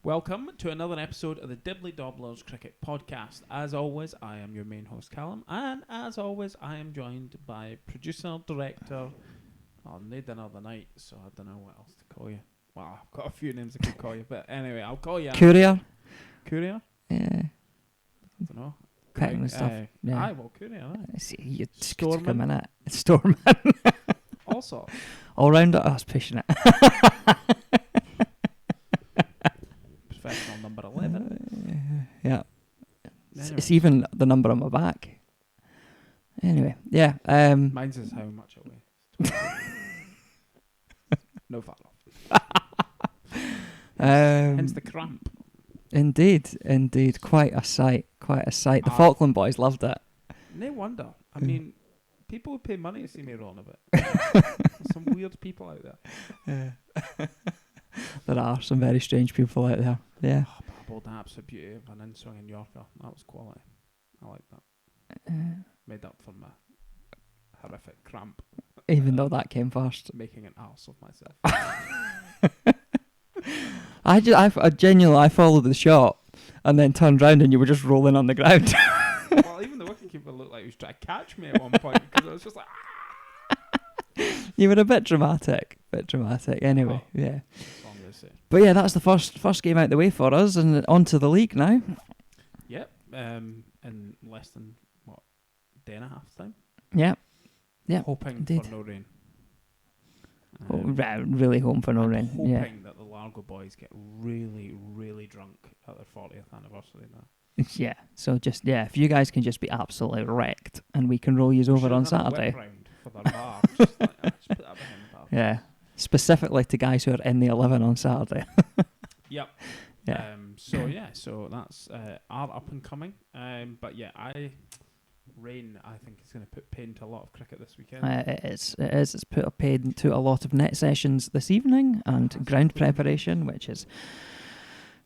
Welcome to another episode of the Dibbly Dobblers Cricket Podcast. As always, I am your main host, Callum, and as always, I am joined by producer, director, no dinner the night, so I don't know what else to call you. Well, I've got a few names I could call you, but anyway, I'll call you... Courier? Courier? Yeah. I don't know. Packing and stuff. Yeah. Aye, well, courier, aye. See, you Storeman? took a minute. Storeman. All sorts. All rounder, I was pushing it. Professional number 11. Yeah. Anyway. It's even the number on my back. Anyway, yeah. Mine's is how much it weighs. No fat off. Hence the cramp. Indeed. Quite a sight. The Ah. Falkland boys loved it. No wonder. I mean, people would pay money to see me run a bit. There's some weird people out there. There are some very strange people out there. Yeah. Oh, but I bowled the absolute beauty of an in-swinging Yorker. That was quality. I like that. Made up for my horrific cramp. Even though that came first. Making an arse of myself. I genuinely followed the shot and then turned round and you were just rolling on the ground. Well, even the wicketkeeper looked like he was trying to catch me at one point because I was just like, You were a bit dramatic. Anyway, Oh. yeah. That's all I'm going to say. But yeah, that's the first game out the way for us, and on to the league now. Yep. In less than, day and a half time? Yeah. Hoping indeed. for no rain. Really hoping for no I'm rain. hoping Yeah. that the Largo boys get really, really drunk at their 40th anniversary now. Yeah. So if you guys can just be absolutely wrecked, and we can roll yous over Should on have had a Saturday. whip round for their bar. Just put that behind the bar. Yeah. Specifically to guys who are in the 11 on Saturday. Yep. Yeah. So that's our up and coming. But yeah, rain I think is going to put pain to a lot of cricket this weekend. It is. It's put a paid to a lot of net sessions this evening and ground preparation, which is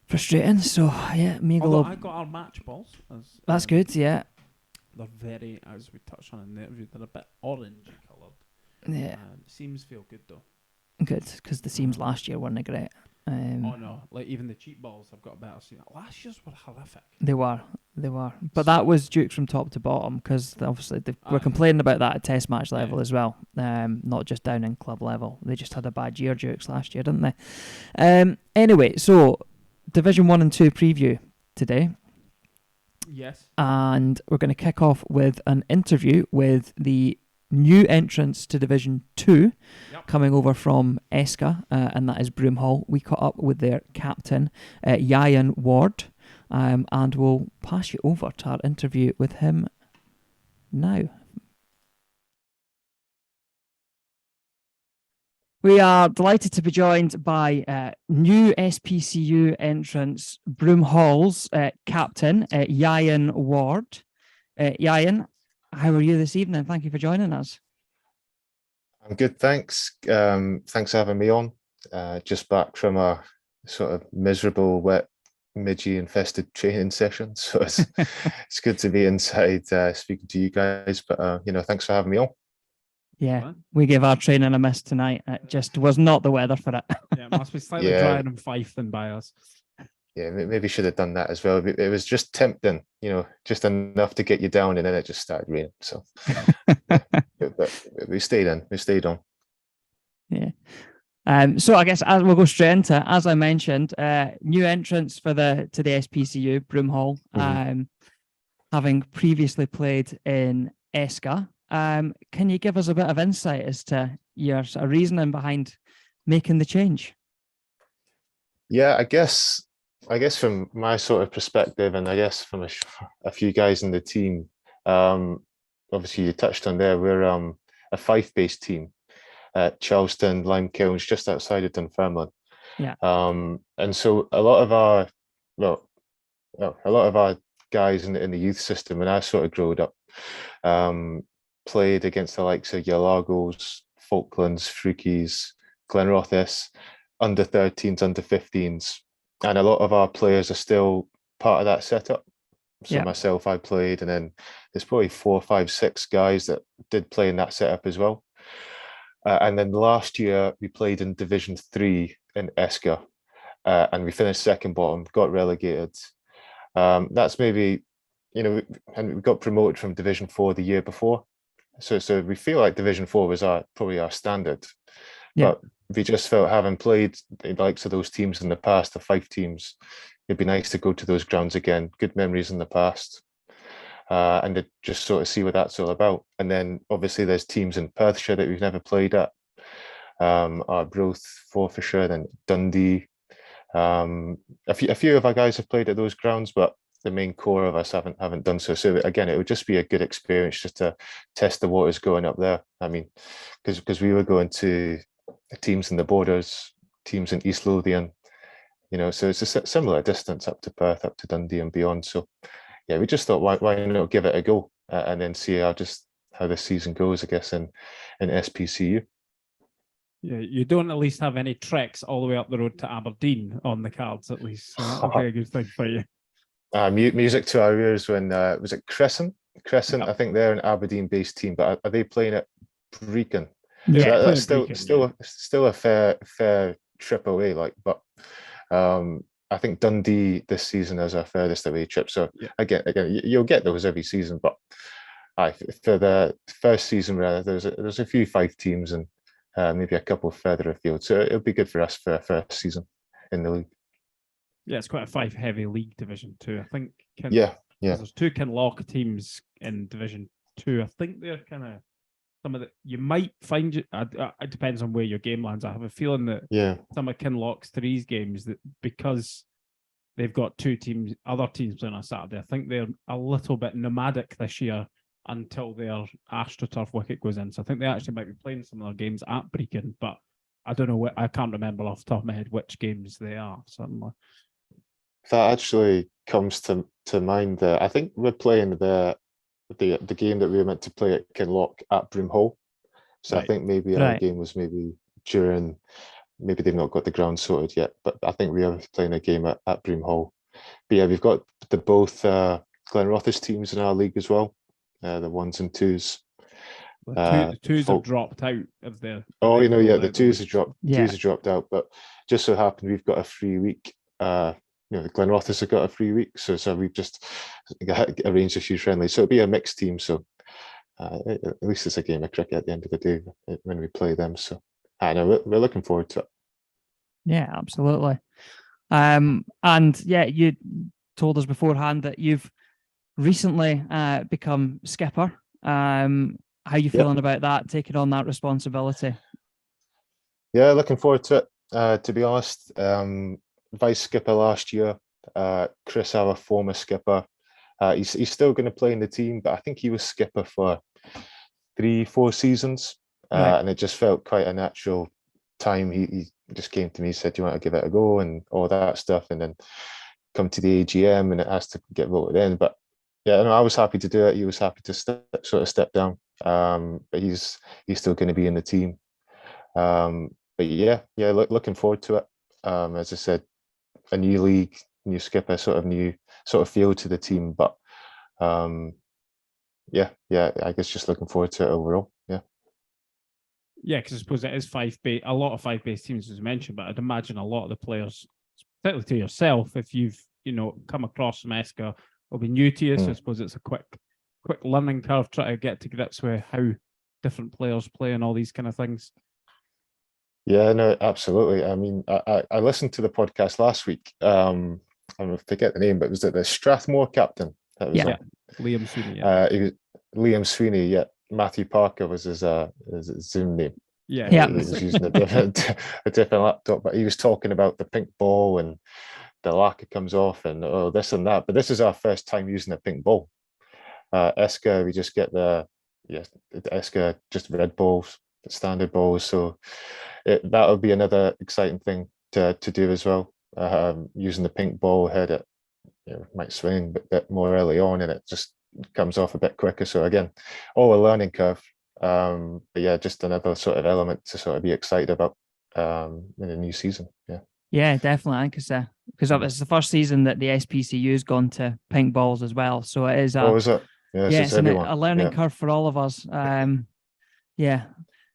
frustrating. So yeah, Although I got our match balls. That's good. Yeah. They're very, as we touched on in the interview, they're a bit orangey coloured. Yeah. Seams feel good though. Good, because the seams last year weren't great. Oh no, like even the cheap balls have got a better seam. Last year's were horrific. They were. But that was duked from top to bottom, because obviously they were complaining about that at test match level as well, not just down in club level. They just had a bad year, Dukes, last year, didn't they? Anyway, so Division 1 and 2 preview today. Yes. And we're going to kick off with an interview with the new entrants to Division 2, coming over from ESCA, and that is Broomhall. We caught up with their captain, Ieuan Ward, and we'll pass you over to our interview with him now. We are delighted to be joined by new SPCU entrants, Broomhall's captain, Ieuan Ward. Ieuan, how are you this evening? Thank you for joining us. I'm good, thanks. Thanks for having me on. Just back from a sort of miserable, wet, midgey infested training session. So it's good to be inside speaking to you guys. But, thanks for having me on. Yeah, we gave our training a miss tonight. It just was not the weather for it. Yeah, it must be slightly drier in Fife than by us. Yeah, maybe should have done that as well. It was just tempting, just enough to get you down, and then it just started raining. So but we stayed on. Yeah. So I guess we'll go straight into it. As I mentioned, new entrants to the SPCU, Broomhall, having previously played in ESCA. Can you give us a bit of insight as to your sort of reasoning behind making the change? Yeah, I guess from my sort of perspective, and I guess from a few guys in the team, obviously you touched on there, we're a Fife-based team at Charleston, Lime Kilns, just outside of Dunfermline. Yeah. And so a lot of our guys in the youth system, when I sort of growed up, played against the likes of your Largos, Falklands, Frukies, Glenrothes, under 13s, under 15s. And a lot of our players are still part of that setup. So myself, I played, and then there's probably 4, 5, 6 guys that did play in that setup as well. And then last year we played in Division 3 in ESCA, and we finished second bottom, got relegated. That's maybe, and we got promoted from Division 4 the year before. So we feel like Division 4 was probably our standard. Yeah. But we just felt, having played the likes of those teams in the past, the 5 teams, it'd be nice to go to those grounds again. Good memories in the past. And to just sort of see what that's all about. And then obviously there's teams in Perthshire that we've never played at. Arbroath, Forfarshire, and Dundee. A few of our guys have played at those grounds, but the main core of us haven't done so. So again, it would just be a good experience just to test the waters going up there. I mean, because we were going to teams in the Borders, teams in East Lothian, so it's a similar distance up to Perth, up to Dundee and beyond. So yeah, we just thought, why not give it a go and then see how this season goes, I guess, in SPCU. Yeah, you don't at least have any treks all the way up the road to Aberdeen on the cards, at least. So that'll be a good thing for you. Music to our ears when, was it Crescent? Crescent, Yep. I think they're an Aberdeen-based team, but are they playing at Brecon? Yeah, so that's Brecon, still a fair trip away. But I think Dundee this season is our furthest away trip. So again, you'll get those every season, but for the first season, rather, there's a few 5 teams and maybe a couple further afield. So it'll be good for us for our first season in the league. Yeah, it's quite a 5 heavy league Division 2. I think. Yeah. There's 2 Kinloch teams in Division 2. I think they're kind of some of the. You might find it. It depends on where your game lands. I have a feeling that some of Kinloch's 3's games, that because they've got 2 teams, other teams playing on Saturday, I think they're a little bit nomadic this year until their AstroTurf wicket goes in. So I think they actually might be playing some of their games at Brecon, but I don't know. I can't remember off the top of my head which games they are. Certainly. That actually comes to mind there. I think we're playing the game that we were meant to play at Kinloch at Broomhall. So I think maybe our game was maybe during, maybe they've not got the ground sorted yet, but I think we are playing a game at Broomhall. But yeah, we've got both Glenrothes teams in our league as well, the 1s and 2s. The 2s have dropped out of the. The 2s have dropped. 2s have dropped out, but just so happened we've got a free week. The Glenrothes have got a free week, so we've just arranged a few friendlies. So it'll be a mixed team. So at least it's a game of cricket at the end of the day when we play them. So I know we're looking forward to it. Yeah, absolutely. And yeah, you told us beforehand that you've recently become skipper. How are you feeling about that, taking on that responsibility? Yeah, looking forward to it. To be honest, vice skipper last year, Chris, our former skipper, he's still going to play in the team, but I think he was skipper for 3-4 seasons, and it just felt quite a natural time. He just came to me, said, "Do you want to give it a go?" and all that stuff, and then come to the AGM, and it has to get voted in. But yeah, I was happy to do it. He was happy to step down, but he's still going to be in the team. But looking forward to it. As I said, a new league, new skipper, new feel to the team. But I guess just looking forward to it overall. Yeah, because I suppose it is a lot of 5-base teams, as mentioned, but I'd imagine a lot of the players, particularly to yourself, if you've come across from ESCA, will be new to you. So I suppose it's a quick learning curve, try to get to grips with how different players play and all these kind of things. Yeah, no, absolutely. I mean, I listened to the podcast last week. I forget the name, but was it the Strathmore captain? That was Liam Sweeney. He was Liam Sweeney. Yeah, Matthew Parker was his Zoom name. Yeah, he was using a different laptop, but he was talking about the pink ball and the lacquer comes off and this and that. But this is our first time using a pink ball. ESCA, we just get the ESCA just red balls, standard balls. So that would be another exciting thing to do as well. Using the pink ball head, it might swing a bit more early on, and it just comes off a bit quicker. So again, all a learning curve. But yeah, just another sort of element to be excited about in a new season. Yeah, definitely. Because it's the first season that the SPCU has gone to pink balls as well. So it is is it? It's a learning curve for all of us.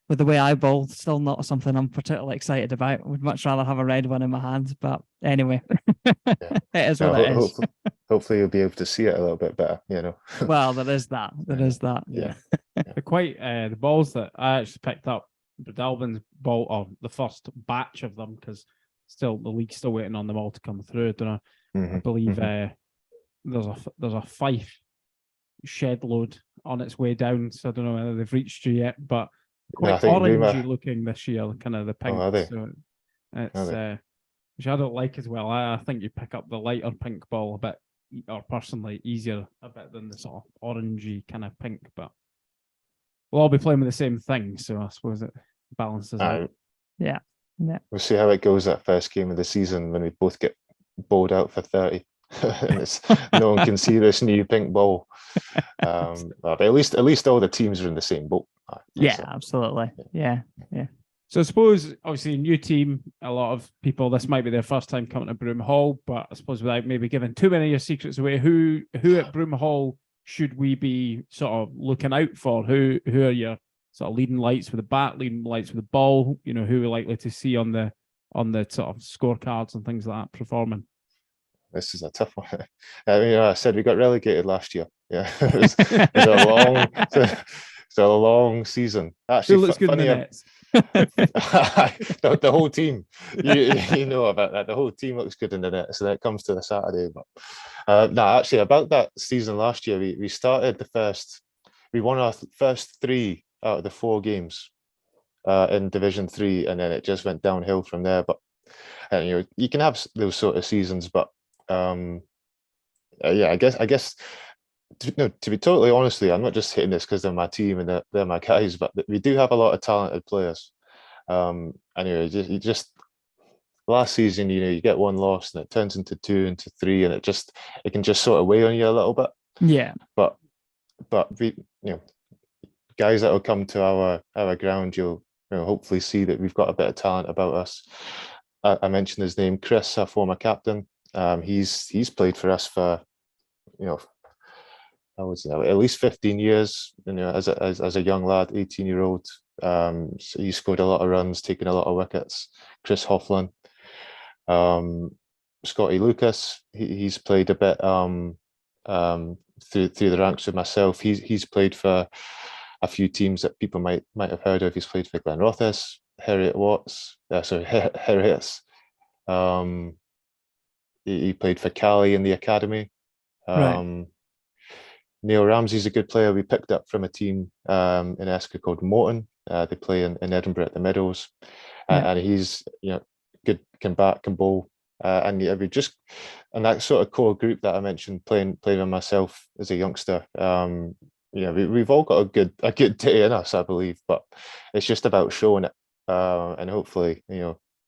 with the way I bowl, still not something I'm particularly excited about. Would much rather have a red one in my hand. But anyway, Yeah. it is No, what it is. hopefully you'll be able to see it a little bit better. Well, there is that. There is that. Yeah. They're quite the balls that I actually picked up. Dalvin's ball, or the first batch of them, because still the league's still waiting on them all to come through. I don't know. Mhm, I believe mhm. there's a Fife shed load on its way down, so I don't know whether they've reached you yet, but No, I quite think orangey looking this year, kind of the Oh, pink. are they? So Are it's they? which I don't like as well. I think you pick up the lighter pink ball a bit, or personally easier a bit than the sort of orangey kind of pink. But we'll all be playing with the same thing, so I suppose it balances out. Yeah. We'll see how it goes that first game of the season when we both get bowled out for 30. And no one can see this new pink ball. But at least all the teams are in the same boat. Yeah, absolutely. Yeah. So I suppose, obviously, new team, a lot of people, this might be their first time coming to Broomhall, but I suppose without maybe giving too many of your secrets away, who at Broomhall should we be sort of looking out for? Who are your sort of leading lights with the bat, leading lights with the ball? Who we're likely to see on the sort of scorecards and things like that performing? This is a tough one. I said we got relegated last year. Yeah, it was a long season. Actually, Who looks good in the nets? The whole team. You know about that. The whole team looks good in the net. So that comes to the Saturday. But no, actually, about that season last year, we won our first 3 out of the 4 games in Division 3, and then it just went downhill from there. But you can have those sort of seasons, but I guess to be totally honest with you, I'm not just hitting this because they're my team and they're my guys, but we do have a lot of talented players. Anyway, just last season, you get 1 loss and it turns into 2 into 3, and it can just sort of weigh on you a little bit. Yeah. But we, guys that will come to our ground, you'll hopefully see that we've got a bit of talent about us. I mentioned his name, Chris, our former captain. He's played for us for I would say at least 15 years. As a young lad, 18-year-old. So he scored a lot of runs, taken a lot of wickets. Chris Hofflin, Scotty Lucas. He's played a bit through the ranks with myself. He's played for a few teams that people might have heard of. He's played for Glenrothes, Heriot's. He played for Cali in the academy. Right. Neil Ramsey's a good player we picked up from a team in ESCA called Morton. They play in Edinburgh at the Meadows, and he's good, can bat, can bowl, and we just, and that sort of core group that I mentioned, playing with myself as a youngster. We've all got a good day in us, I believe, but it's just about showing it, and hopefully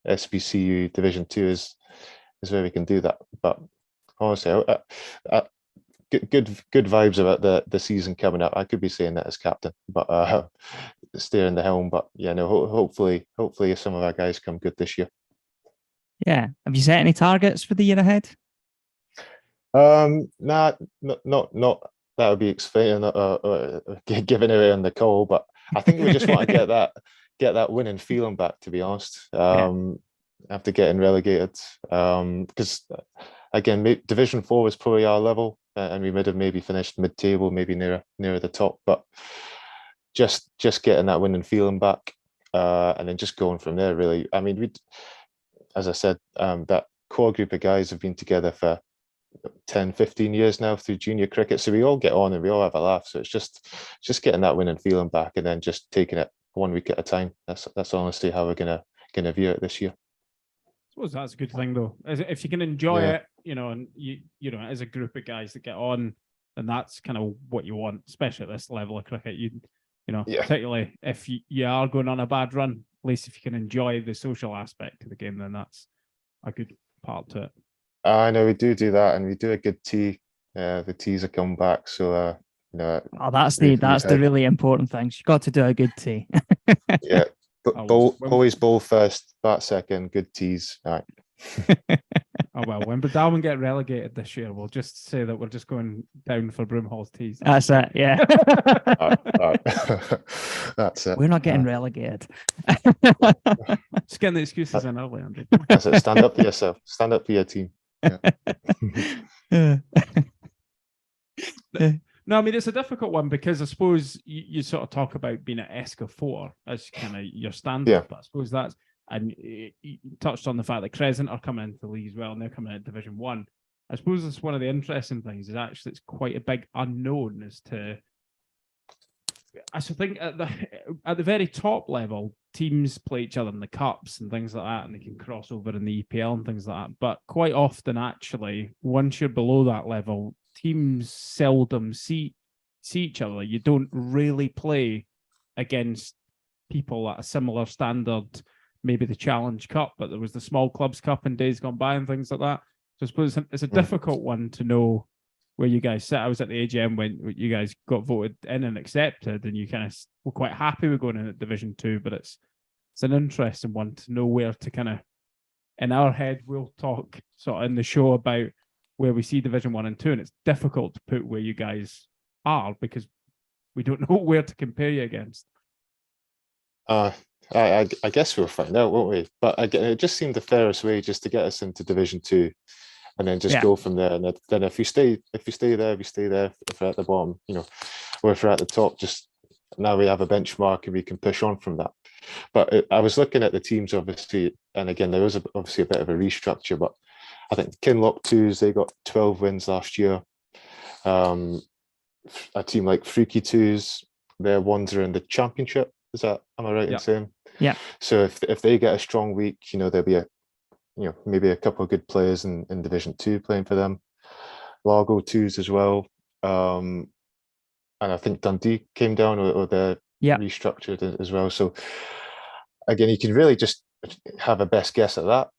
SPCU Division 2 is where we can do that. But honestly, good vibes about the season coming up. I could be saying that as captain, but steering the helm. But hopefully some of our guys come good this year. Yeah. Have you set any targets for the year ahead? Nah, not that would be explaining giving away on the call, but I think we just want to get that winning feeling back, to be honest. After getting relegated, because again, Division 4 was probably our level, and we would have maybe finished mid-table, maybe near the top, but just getting that winning feeling back, and then just going from there, really. I mean, as I said, that core group of guys have been together for 10, 15 years now through junior cricket, so we all get on and we all have a laugh. So it's just getting that winning feeling back, and then just taking it 1 week at a time. That's honestly how we're gonna view it this year. I suppose that's a good thing, though. If you can enjoy it, and as a group of guys that get on, then that's kind of what you want, especially at this level of cricket. Particularly if you are going on a bad run, at least if you can enjoy the social aspect of the game, then that's a good part to it. I know we do that, and we do a good tea. The teas are coming back, so that's the really important things. You got to do a good tea. Yeah. But always bowl first, bat second, good teas. All right. Oh well, when Darwin get relegated this year, we'll just say that we're just going down for Broomhall's teas. That's it. Yeah. All right. That's it. We're not getting relegated. Just getting the excuses in early, Andrew. That's it. Stand up for yourself. Stand up for your team. Yeah. No, I mean it's a difficult one because I suppose you sort of talk about being at ESCA 4 as kind of your standard, but I suppose that's, and you touched on the fact that Crescent are coming into the league as well, and they're coming into Division 1. I suppose it's one of the interesting things is actually it's quite a big unknown as to. I should think at the very top level, teams play each other in the cups and things like that, and they can cross over in the EPL and things like that. But quite often, actually, once you're below that level, teams seldom see each other. You don't really play against people at a similar standard. Maybe the Challenge Cup, but there was the Small Clubs Cup in days gone by and things like that. So I suppose it's a difficult one to know where you guys sit. I was at the AGM when you guys got voted in and accepted, and you kind of were quite happy with going in at Division 2, but it's an interesting one to know where to kind of, in our head, we'll talk sort of in the show about where we see Division 1 and 2, and it's difficult to put where you guys are because we don't know where to compare you against. I guess we'll find out, won't we? But again, it just seemed the fairest way just to get us into Division 2, and then just go from there. And then if we stay there, we stay there. If we're at the bottom, or if we're at the top, just now we have a benchmark and we can push on from that. But I was looking at the teams, obviously, and again, there was obviously a bit of a restructure, but I think Kinloch 2s, they got 12 wins last year. A team like Freaky 2s, their ones are in the championship. Am I right in saying? Yeah. So if they get a strong week, there'll be maybe a couple of good players in Division 2 playing for them. Largo 2s as well. And I think Dundee came down or they're restructured as well. So again, you can really just have a best guess at that.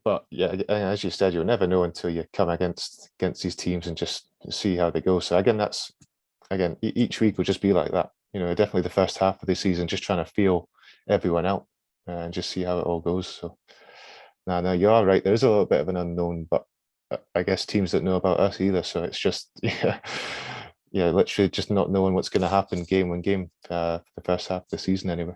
But yeah, as you said, you'll never know until you come against these teams and just see how they go. So again, each week will just be like that. Definitely the first half of the season, just trying to feel everyone out and just see how it all goes. So no, you are right. There is a little bit of an unknown, but I guess teams don't know about us either. So it's just literally just not knowing what's going to happen game on game for the first half of the season anyway.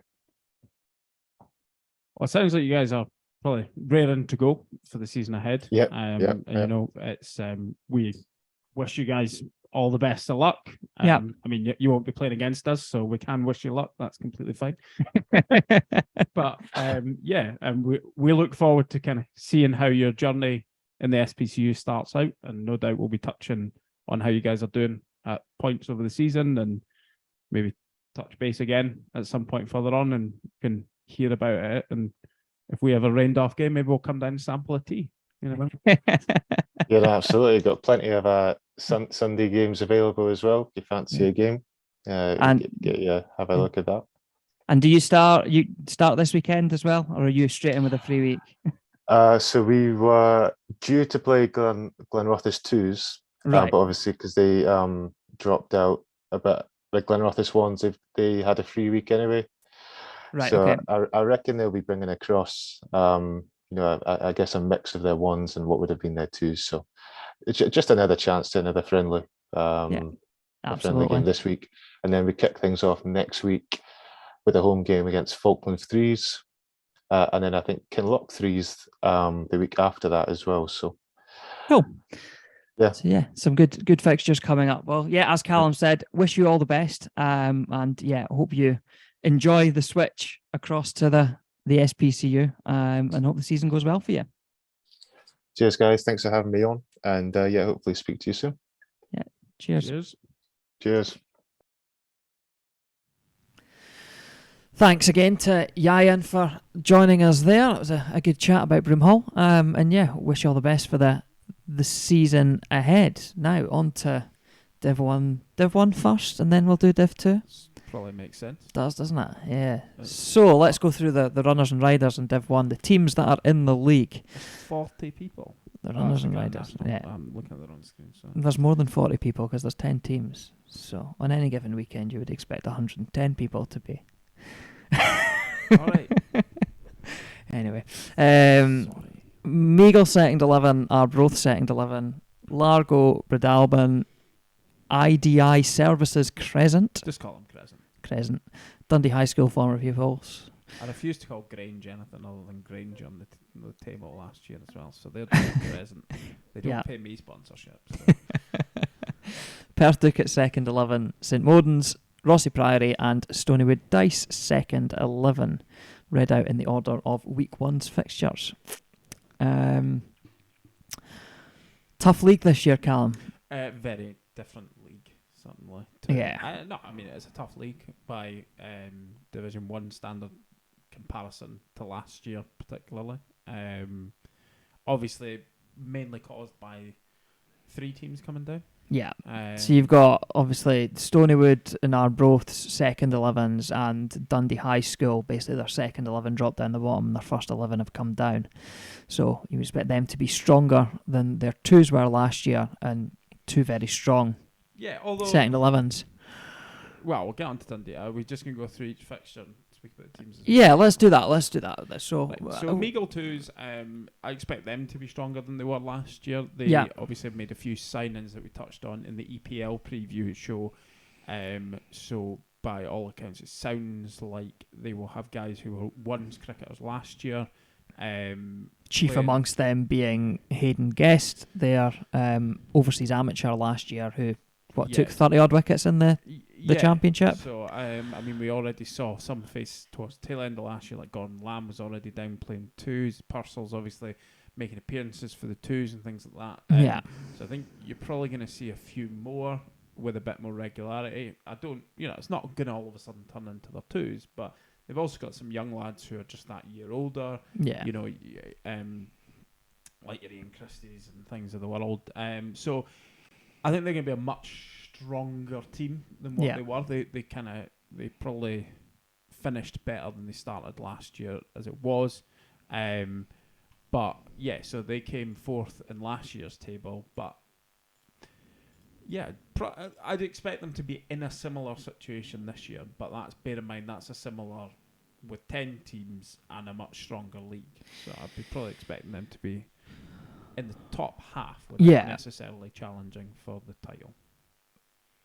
Well, it sounds like you guys are probably raring to go for the season ahead. It's we wish you guys all the best of luck. I mean, you won't be playing against us, so we can wish you luck. That's completely fine. But we look forward to kind of seeing how your journey in the SPCU starts out, and no doubt we'll be touching on how you guys are doing at points over the season, and maybe touch base again at some point further on, and can hear about it. And if we have a rained off game, maybe we'll come down and sample a tea. Yeah, absolutely. Got plenty of Sunday games available as well. If you fancy a game, and have a look at that. And do you start this weekend as well, or are you straight in with a free week? So we were due to play Glenrothes 2s, right. But obviously because they dropped out a bit, like Glenrothes 1s, they had a free week anyway. Right. So okay. I reckon they'll be bringing across, I guess a mix of their 1s and what would have been their 2s. So it's just another chance to another friendly, friendly game this week, and then we kick things off next week with a home game against Falklands 3s, and then I think Kinloch 3s the week after that as well. So cool. Yeah. So some good fixtures coming up. Well, as Callum said, wish you all the best, and hope you enjoy the switch across to the SPCU, and hope the season goes well for you. Cheers, guys. Thanks for having me on, and hopefully speak to you soon. Yeah. Cheers. Thanks again to Ieuan for joining us there. It was a good chat about Broomhall. Wish you all the best for the season ahead. Now on to Div 1 first, and then we'll do Div 2. Probably makes sense. Doesn't it? Yeah. So let's go through the runners and riders in Div 1, the teams that are in the league. There's 40 people. The runners and riders. I'm looking at the wrong screen. So. There's more than 40 people because there's 10 teams. So on any given weekend, you would expect 110 people to be. All right. Anyway. Sorry. Meagle second 11, Arbroath second 11, Largo, Breadalbin, IDI Services Crescent. Just call them Crescent. Dundee High School former pupils. I refuse to call Grange anything other than Grange on the table last year as well. So they're just present. They don't pay me sponsorship. So. Perth Duke at second 11, St Modens, Rossi Priory and Stonywood Dice second 11. Read out in the order of week one's fixtures. Tough league this year, Callum. Very different league, certainly. It's a tough league by Division 1 standard comparison to last year, particularly. Obviously, mainly caused by 3 teams coming down. Yeah. So you've got, obviously, Stonywood and Arbroath's second 11s and Dundee High School, basically their second 11 dropped down the bottom, their first 11 have come down. So you expect them to be stronger than their 2s were last year, and 2 very strong second 11s. Well, we'll get on to Dundee. Are we just going to go through each fixture and speak about the teams? Yeah, let's do that. So Meagle 2s, I expect them to be stronger than they were last year. They obviously have made a few signings that we touched on in the EPL preview show. So by all accounts, it sounds like they will have guys who were once cricketers last year. Chief amongst them being Hayden Guest, their overseas amateur last year, who took 30-odd wickets in the championship. So, we already saw some face towards the tail end of last year, like Gordon Lamb was already down playing 2s. Purcell's obviously making appearances for the 2s and things like that. So I think you're probably going to see a few more with a bit more regularity. It's not going to all of a sudden turn into their 2s, but they've also got some young lads who are just that year older. Yeah. Like your Ian Christie's and things of the world. So I think they're going to be a much stronger team than what they were. They probably finished better than they started last year as it was. So they came 4th in last year's table. But I'd expect them to be in a similar situation this year. But bear in mind, that's a similar with 10 teams and a much stronger league. So I'd be probably expecting them to be in the top half without necessarily challenging for the title.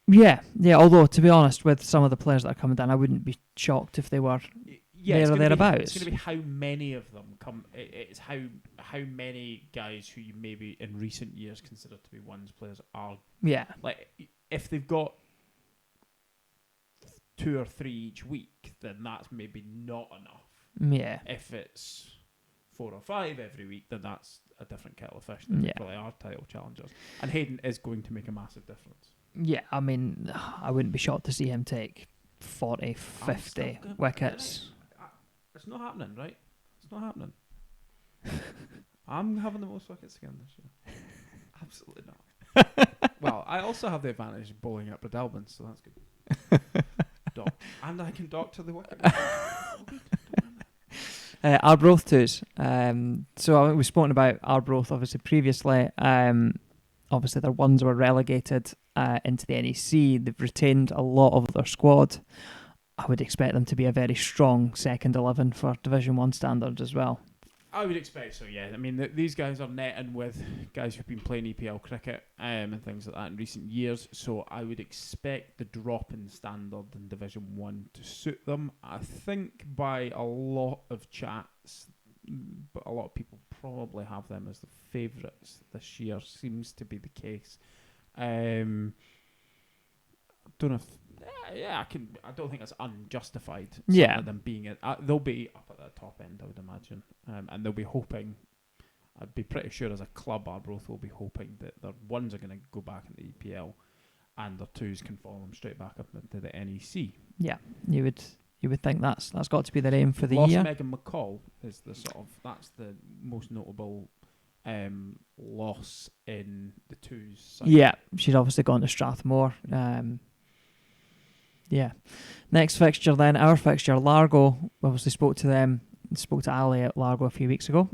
Yeah. Although, to be honest, with some of the players that are coming down, I wouldn't be shocked if they were there or thereabouts. It's going to be how many of them come. It's how many guys who you maybe in recent years consider to be ones players are. Yeah. Like, if they've got 2 or 3 each week, then that's maybe not enough. Yeah. If it's 4 or 5 every week, then that's a different kettle of fish. They probably are title challengers. And Hayden is going to make a massive difference. Yeah, I wouldn't be shocked to see him take 40, 50 wickets. It's not happening, right? It's not happening. I'm having the most wickets again this year. Absolutely not. Well, I also have the advantage of bowling at Breadalbin, so that's good. And I can doctor the wicket. Arbroath 2s. So we've spoken about Arbroath obviously previously. Obviously their 1s were relegated into the NEC. They've retained a lot of their squad. I would expect them to be a very strong second 11 for Division 1 standards as well. I would expect so, yeah. I mean, these guys are netting with guys who've been playing EPL cricket and things like that in recent years, so I would expect the drop in standard in Division 1 to suit them. I think by a lot of chats, but a lot of people probably have them as the favourites this year, seems to be the case. I don't know if... I don't think it's unjustified. Yeah. Them being they'll be up at the top end, I would imagine, and they'll be hoping. I'd be pretty sure as a club, Arbroath will be hoping that their 1s are going to go back in the EPL, and their 2s can follow them straight back up into the NEC. Yeah, you would think that's got to be their aim for the year. year. Megan McCall is that's the most notable loss in the 2s side. Yeah, she's obviously gone to Strathmore. Yeah. Next fixture then, our fixture, Largo. Obviously spoke to Ali at Largo a few weeks ago.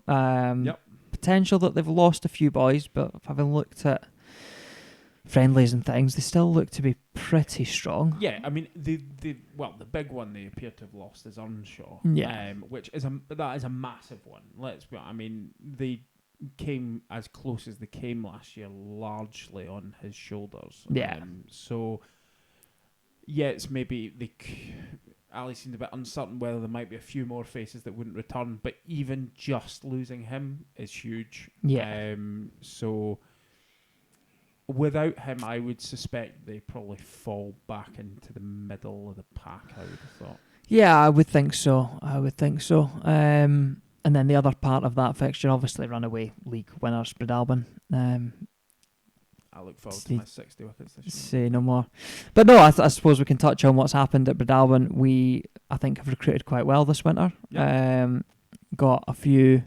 Potential that they've lost a few boys, but having looked at friendlies and things, they still look to be pretty strong. Yeah, I mean, the big one they appear to have lost is Earnshaw. Yeah. Which is that is a massive one. They came as close as they came last year, largely on his shoulders. Yeah. So, yeah, it's maybe Ali seemed a bit uncertain whether there might be a few more faces that wouldn't return, but even just losing him is huge. Yeah. So without him, I would suspect they probably fall back into the middle of the pack, I would have thought. Yeah, I would think so. And then the other part of that fixture, obviously, runaway league winners, Breidalbane. I look forward to my 60 wickets this year. Say no more. But no, I suppose we can touch on what's happened at Breidalbane. We, I think, have recruited quite well this winter. Yep. Got a few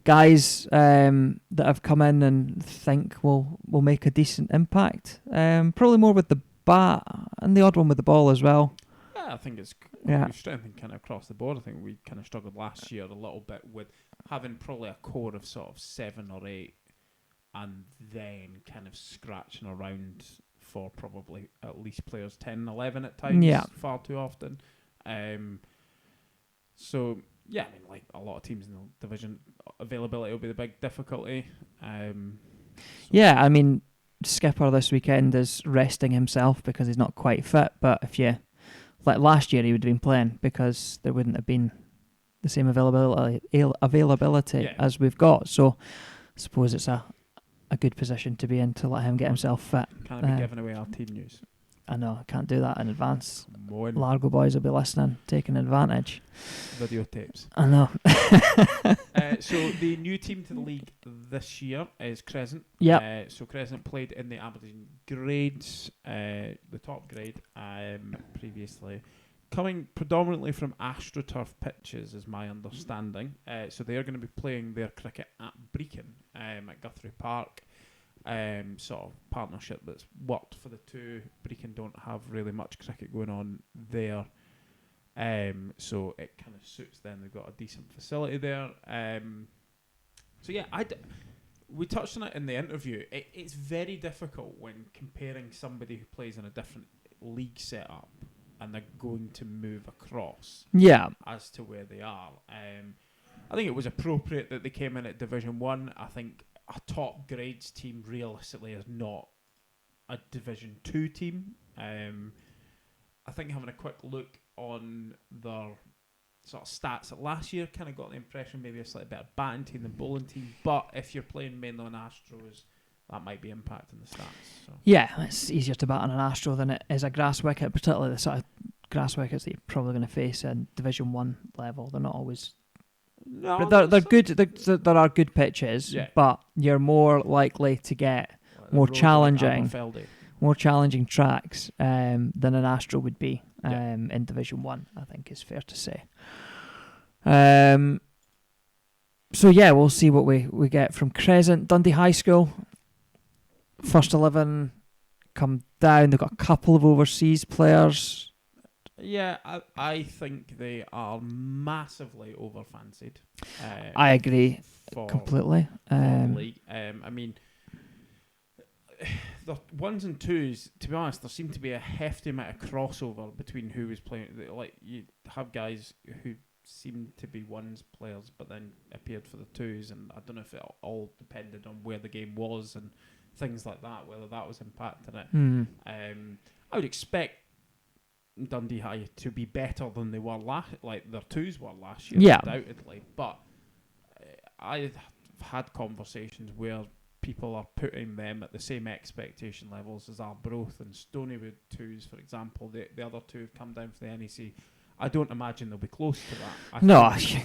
guys that have come in and think will make a decent impact. Probably more with the bat and the odd one with the ball as well. Yeah, I think it's Yeah. we've strengthened kind of across the board. I think we kind of struggled last year a little bit with having probably a core of sort of 7 or 8 and then kind of scratching around for probably at least players 10 and 11 at times far too often. So, yeah, I mean, like a lot of teams in the division, availability will be the big difficulty. Yeah, I mean, Skipper this weekend is resting himself because he's not quite fit, but if you... Like last year, he would have been playing because there wouldn't have been the same availability as we've got. So I suppose it's a good position to be in to let him get himself fit. Can't be giving away our team news. I know, I can't do that in advance. Come on. Largo boys will be listening, taking advantage. Videotapes. I know. So the new team to the league this year is Crescent. Yep. So Crescent played in the Aberdeen grades, the top grade, previously. Coming predominantly from AstroTurf pitches, is my understanding. So they are going to be playing their cricket at Brecon, at Guthrie Park. Sort of partnership that's worked for the two. Brecon don't have really much cricket going on there. So it kind of suits them. They've got a decent facility there. So yeah, we touched on it in the interview. It's very difficult when comparing somebody who plays in a different league setup and they're going to move across as to where they are. I think it was appropriate that they came in at Division 1. I think a top grades team realistically is not a Division 2 team. I think having a quick look on their sort of stats at last year kind of got the impression maybe a slightly better batting team than bowling team, but if you're playing mainly on Astros, that might be impacting the stats. So. Yeah, it's easier to bat on an Astro than it is a grass wicket, particularly the sort of grass wickets that you're probably going to face in Division 1 level. They're not always... No, they're good. There are good pitches, but you're more likely to get more challenging tracks than an Astro would be in Division 1, I think is fair to say. So yeah, we'll see what we get from Crescent. Dundee High School, first 11 come down. They've got a couple of overseas players. Yeah, I think they are massively over-fancied. I agree completely. For the league. I mean, the ones and twos, to be honest, there seemed to be a hefty amount of crossover between who was playing. Like, you have guys who seemed to be ones players but then appeared for the twos, and I don't know if it all depended on where the game was and things like that, whether that was impacting it. I would expect Dundee High to be better than they were like their twos were last year, undoubtedly. But I've had conversations where people are putting them at the same expectation levels as Arbroath and Stonywood twos, for example. The other two have come down for the NEC. I don't imagine they'll be close to that.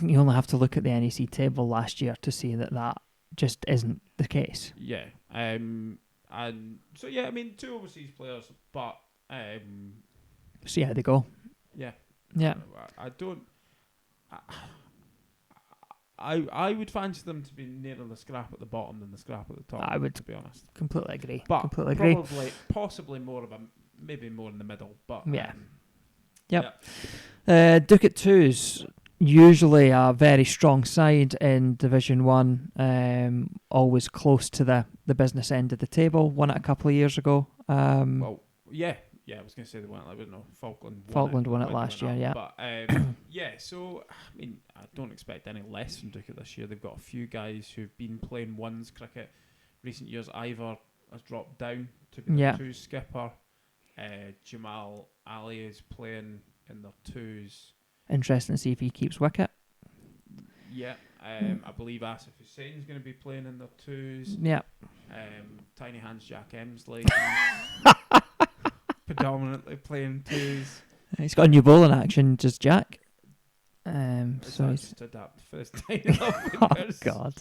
You only have to look at the NEC table last year to see that just isn't the case. Yeah. And so yeah, I mean, two overseas players, but see how they go. Yeah. I don't. I would fancy them to be nearer the scrap at the bottom than the scrap at the top. I would, to be honest. Completely agree. But completely agree. Possibly more of maybe more in the middle. But Ducat Twos, usually a very strong side in Division 1, always close to the business end of the table. Won it a couple of years ago. Yeah, I was going to say they won it. I don't know. Falkland won it last year, yeah. But yeah, so I mean, I don't expect any less from Duke this year. They've got a few guys who've been playing ones cricket recent years. Ivor has dropped down to be the twos skipper. Jamal Ali is playing in their twos. Interesting to see if he keeps wicket. Yeah, I believe Asif Hussein's going to be playing in their twos. Yeah. Tiny Hands Jack Emsley predominantly playing twos. He's got a new bowling action, just Jack. So he's just adapt for his tiny little Oh fingers. God,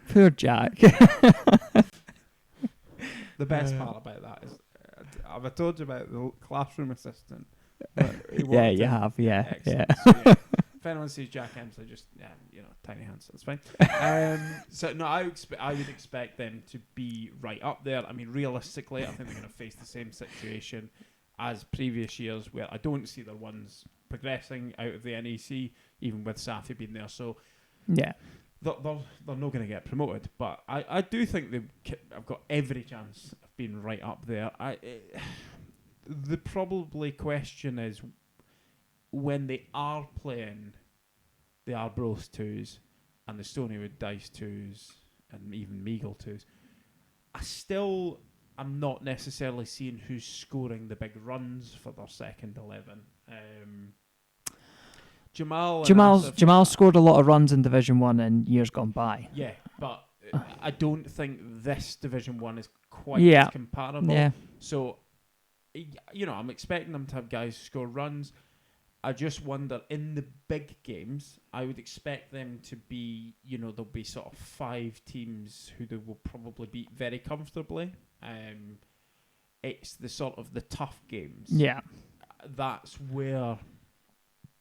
poor Jack. The best part about that is, have I told you about the classroom assistant? Yeah, you have. Yeah, Excellent. yeah. So, yeah. If anyone sees Jack Emsley, just tiny hands. That's fine. So no, I would expect them to be right up there. I mean, realistically, I think they're going to face the same situation as previous years, where I don't see their ones progressing out of the NEC, even with Safi being there. So yeah, they're not going to get promoted. But I do think I've got every chance of being right up there. The probably question is, when they are playing the Arbroath twos and the Stonywood Dice twos and even Meagle twos, I'm not necessarily seeing who's scoring the big runs for their second 11. Jamal scored a lot of runs in Division 1 in years gone by. Yeah, but I don't think this Division 1 is quite as comparable. Yeah. So, I'm expecting them to have guys score runs. I just wonder, in the big games, I would expect them to be, there'll be sort of 5 teams who they will probably beat very comfortably. It's the sort of the tough games. Yeah. That's where,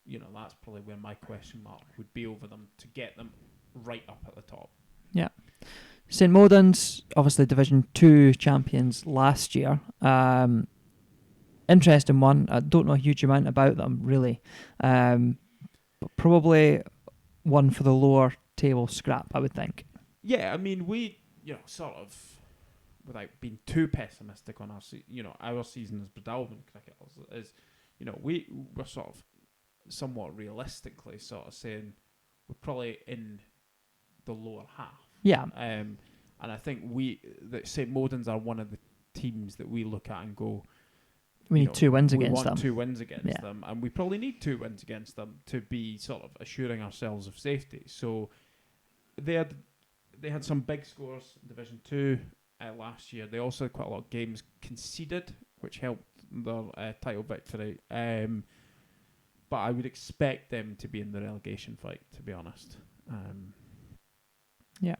that's probably where my question mark would be over them, to get them right up at the top. Yeah. St Modans, obviously Division 2 champions last year. Interesting one. I don't know a huge amount about them, really. But probably one for the lower table scrap, I would think. Yeah, I mean, we, sort of, without being too pessimistic on our season as Breadalbane cricketers, is, we're sort of somewhat realistically sort of saying we're probably in the lower half. Yeah. And I think that St Modans are one of the teams that we look at and go, we need 2 wins against them. We want 2 wins against them, and we probably need 2 wins against them to be sort of assuring ourselves of safety. So they had some big scores in Division 2 last year. They also had quite a lot of games conceded, which helped their title victory. But I would expect them to be in the relegation fight, to be honest. Yeah.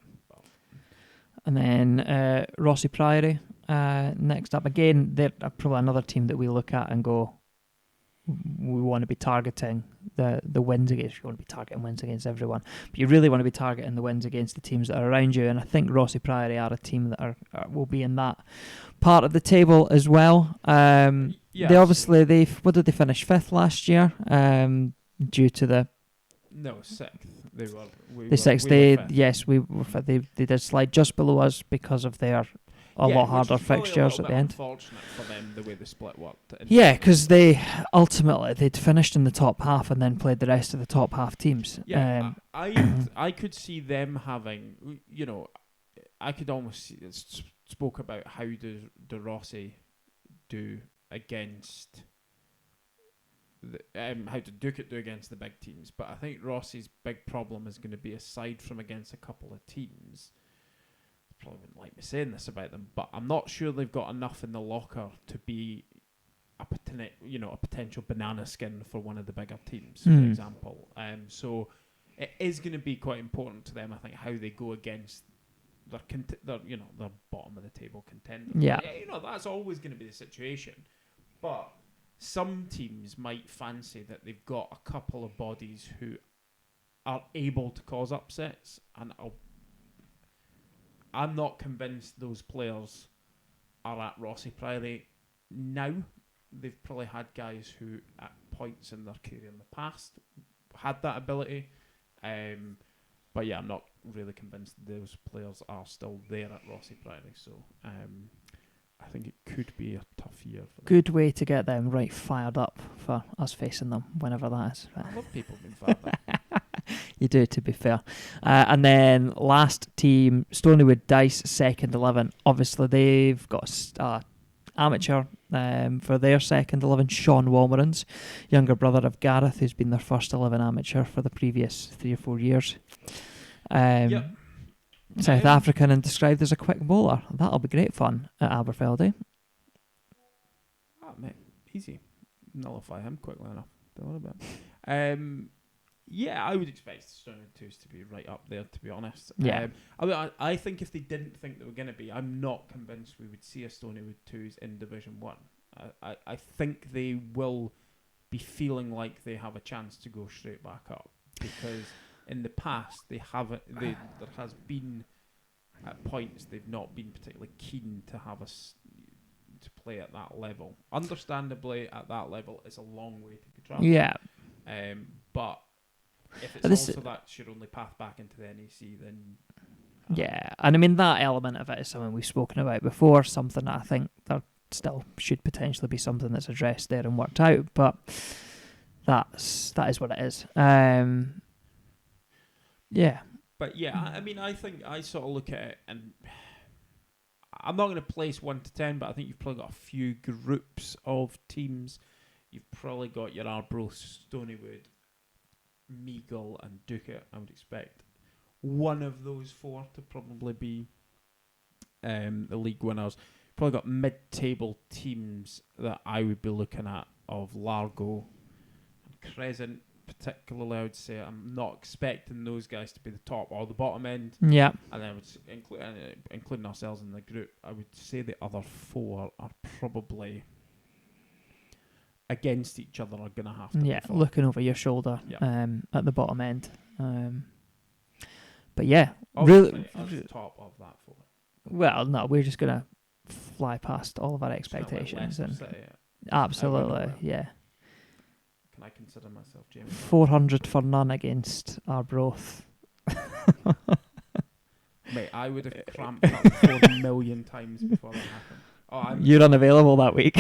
And then Rossi Priory next up. Again, they're probably another team that we look at and go, we want to be targeting the wins against. You want to be targeting wins against everyone, but you really want to be targeting the wins against the teams that are around you. And I think Rossi Priory are a team that will be in that part of the table as well. They obviously what did they finish 5th last year? Due to the 6th. They were. The 6th. We were 5th. They did slide just below us because of their lot harder fixtures at the end. Unfortunate for them the way the split worked. Yeah, because they'd finished in the top half and then played the rest of the top half teams. Yeah, I could see them having, I could almost spoke about how do Rossi do against how to Duke it do against the big teams, but I think Rossi's big problem is going to be, aside from against a couple of teams, probably wouldn't like me saying this about them, but I'm not sure they've got enough in the locker to be a potential banana skin for one of the bigger teams, for example. So it is going to be quite important to them, I think, how they go against their bottom of the table contenders. Yeah, that's always going to be the situation, but some teams might fancy that they've got a couple of bodies who are able to cause upsets, and I'm not convinced those players are at Rossi Priory now. They've probably had guys who, at points in their career in the past, had that ability. But yeah, I'm not really convinced those players are still there at Rossi Priory. So I think it could be a tough year for them. Good way to get them right fired up for us facing them whenever that is. I love people being fired up. You do, to be fair. And then last team, Stonywood Dice, second 11. Obviously, they've got amateur for their second 11, Sean Walmerans, younger brother of Gareth, who's been their first 11 amateur for the previous 3 or 4 years. Yep. South African and described as a quick bowler. That'll be great fun at Aberfeldy. Mate, easy. Nullify him quickly enough. Don't worry about it. Yeah, I would expect Stonywood 2s to be right up there, to be honest. Yeah. I think if they didn't think they were going to be, I'm not convinced we would see a Stonywood 2s in Division 1. I think they will be feeling like they have a chance to go straight back up, because in the past they haven't. There has been at points they've not been particularly keen to have us to play at that level. Understandably, at that level, it's a long way to travel. Yeah. But if it's also that's your only path back into the NEC, then yeah, and I mean that element of it is something we've spoken about before. Something that I think there still should potentially be something that's addressed there and worked out. But that is what it is. Yeah. But yeah, I mean, I think I sort of look at it, and I'm not going to place 1 to 10, but I think you've probably got a few groups of teams. You've probably got your Arbroath, Stonywood, Meagle and Ducat. I would expect one of those 4 to probably be the league winners. Probably got mid-table teams that I would be looking at, of Largo and Crescent particularly. I would say I'm not expecting those guys to be the top or the bottom end. Yeah. And then including ourselves in the group, I would say the other 4 are probably against each other, are going to have to be looking over your shoulder at the bottom end. But yeah, obviously really top of that 4. Well, no, we're just going to fly past all of our expectations. Absolutely, yeah. Can I consider myself James? 400 for none against Arbroath. Mate, I would have cramped up 4 million times before that happened. You're unavailable that week.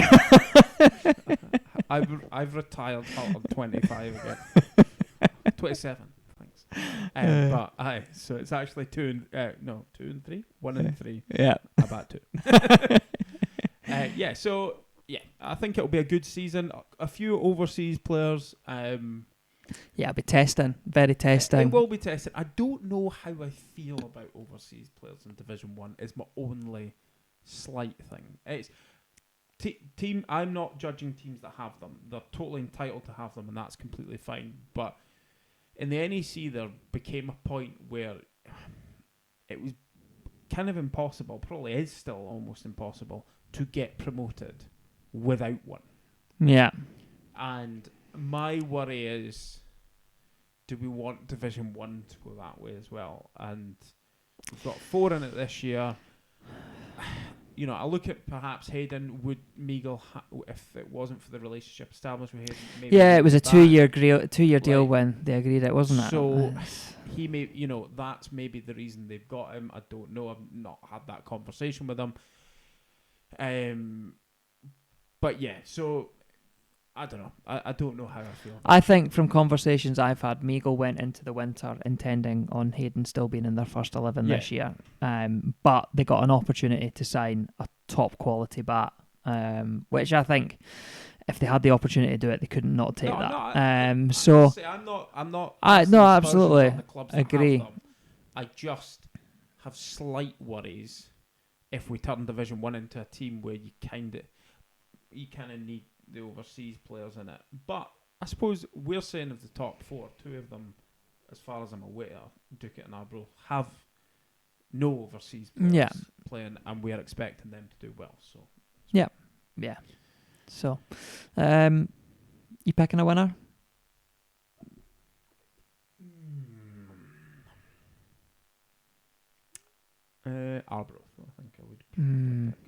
I've retired out of 25 again. 27, thanks. But aye, so it's actually 2 and 3, 1 and 3. Yeah, about 2. Yeah, so yeah, I think it'll be a good season. A few overseas players. Yeah, it'll be testing, very testing. It will be testing. I don't know how I feel about overseas players in Division 1. Is my only slight thing. It's team. I'm not judging teams that have them. They're totally entitled to have them, and that's completely fine. But in the NEC, there became a point where it was kind of impossible, probably is still almost impossible, to get promoted without one. Yeah. And my worry is, do we want Division 1 to go that way as well? And we've got 4 in it this year. You know, I look at perhaps Hayden. Would Meagle, if it wasn't for the relationship established with Hayden, maybe it was a 2-year deal when they agreed it, wasn't it? So he may, that's maybe the reason they've got him. I don't know. I've not had that conversation with him. But yeah, so I don't know. I don't know how I feel. I think from conversations I've had, Meagle went into the winter intending on Hayden still being in their first 11 this year. But they got an opportunity to sign a top quality bat, which I think if they had the opportunity to do it, they couldn't not take that. I'm not. No, absolutely agree. I just have slight worries if we turn Division 1 into a team where you kind of need the overseas players in it. But I suppose we're saying of the top 4, 2 of them, as far as I'm aware, Ducat and Arbroath, have no overseas players playing, and we're expecting them to do well. So yeah. So, you picking a winner? Arbroath, I think I would probably pick.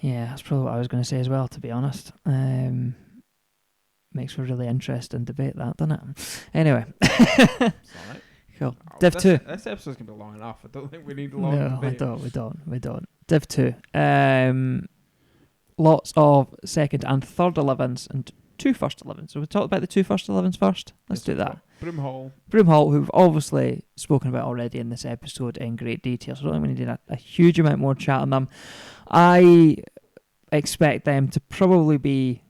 Yeah, that's probably what I was going to say as well, to be honest. Makes for a really interesting debate, that, doesn't it? Anyway. Cool. Div 2. This episode's going to be long enough. I don't think we need a long No, debate. we don't. Div 2. Lots of second and third 11s and 2 first 11s. So we talked about the 2 first 11s first. Let's do that. Broomhall, who we've obviously spoken about already in this episode in great detail. So I don't think we need a huge amount more chat on them. I expect them to probably be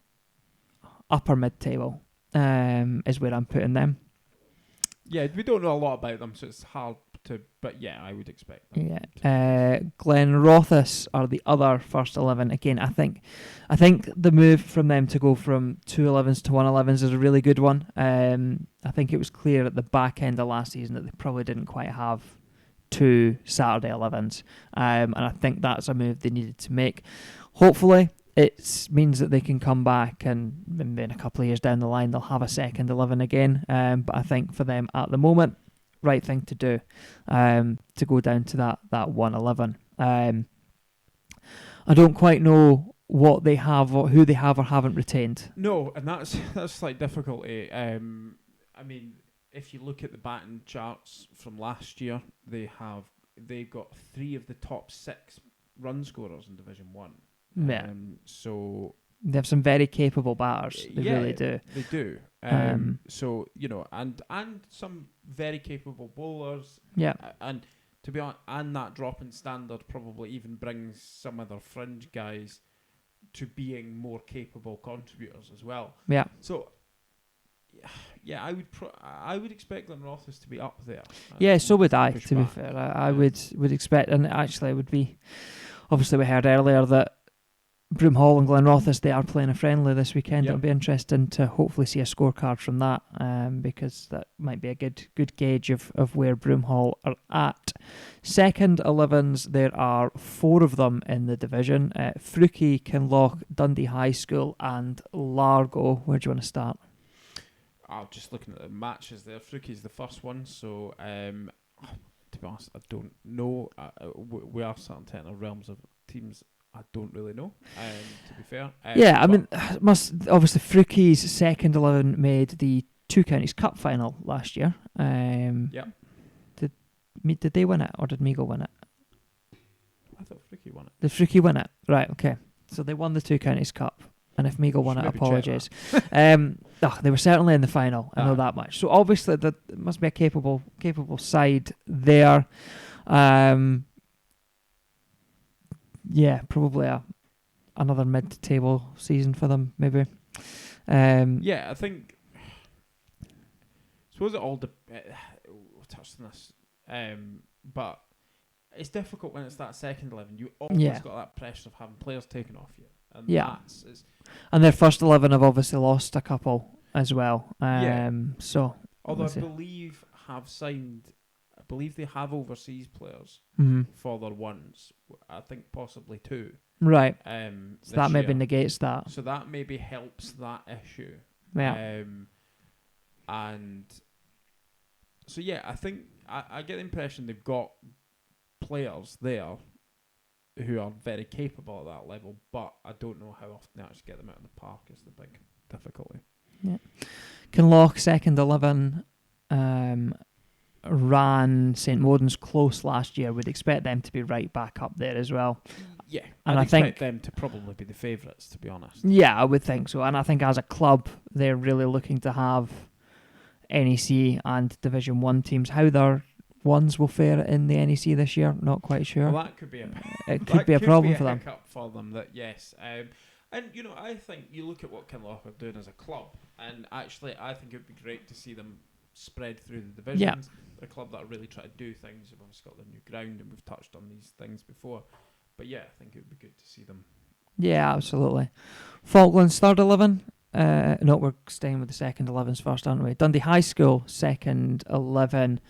upper mid-table, is where I'm putting them. Yeah, we don't know a lot about them, so it's hard to. But yeah, I would expect them. Yeah. Glenrothes are the other first 11. Again, I think the move from them to go from 2 11s to 1 11s is a really good one. I think it was clear at the back end of last season that they probably didn't quite have 2 Saturday 11s, and I think that's a move they needed to make. Hopefully, it means that they can come back and maybe in a couple of years down the line they'll have a second 11 again. But I think for them at the moment, right thing to do, to go down to that 111. I don't quite know what they have or who they have or haven't retained. No, and that's slight difficulty. I mean, if you look at the batting charts from last year, they've got 3 of the top 6 run scorers in Division 1. Yeah. So They have some very capable batters. They really do. They do. So and some very capable bowlers. Yeah. And to be honest, and that drop in standard probably even brings some of their fringe guys to being more capable contributors as well. Yeah. So yeah, I would expect Glenrothes to be up there. Yeah, so would I. Push To be back. fair, I would expect, and actually, it would be. Obviously, we heard earlier that Broomhall and Glenrothes, they are playing a friendly this weekend. Yep. It'll be interesting to hopefully see a scorecard from that, because that might be a good gauge of where Broomhall are at. Second 11s, there are 4 of them in the division. Fruki, Kinloch, Dundee High School and Largo. Where do you want to start? Just looking at the matches there, Fruki's the first one, so to be honest, I don't know. We are starting to enter realms of teams I don't really know, to be fair. I mean, obviously Fruki's second 11 made the 2 Counties Cup final last year. Yeah. Did they win it or did Meagle win it? I thought Fruki won it. Did Fruki win it? Right, okay. So they won the 2 Counties Cup. And if Meagle won it, Maybe check apologies. They were certainly in the final. I know that much. So obviously that must be a capable side there. Yeah, probably another mid-table season for them, maybe. Yeah, I think. I suppose it all. We'll touch on this, but it's difficult when it's that second 11. You always got that pressure of having players taken off you, and and their first 11 have obviously lost a couple as well. So although I believe they have overseas players for their ones. I think possibly 2. Right. So that maybe negates that. So that maybe helps that issue. Yeah. And so yeah, I think I get the impression they've got players there who are very capable at that level, but I don't know how often they actually get them out of the park is the big difficulty. Yeah. Kinloch, second 11, ran St Modens close last year. Would expect them to be right back up there as well. Yeah, and I think expect them to probably be the favourites, to be honest. Yeah, I would think so. And I think as a club, they're really looking to have NEC and Division 1 teams. How their ones will fare in the NEC this year, not quite sure. Well, that could be a problem for them. For them that yes, and I think you look at what Kinloch are doing as a club, and actually I think it would be great to see them spread through the divisions. Yeah. They're a club that really try to do things. They've obviously got their new ground, and we've touched on these things before. But yeah, I think it would be good to see them. Yeah, absolutely. Falklands third 11. No, we're staying with the second 11s first, aren't we? Dundee High School second 11.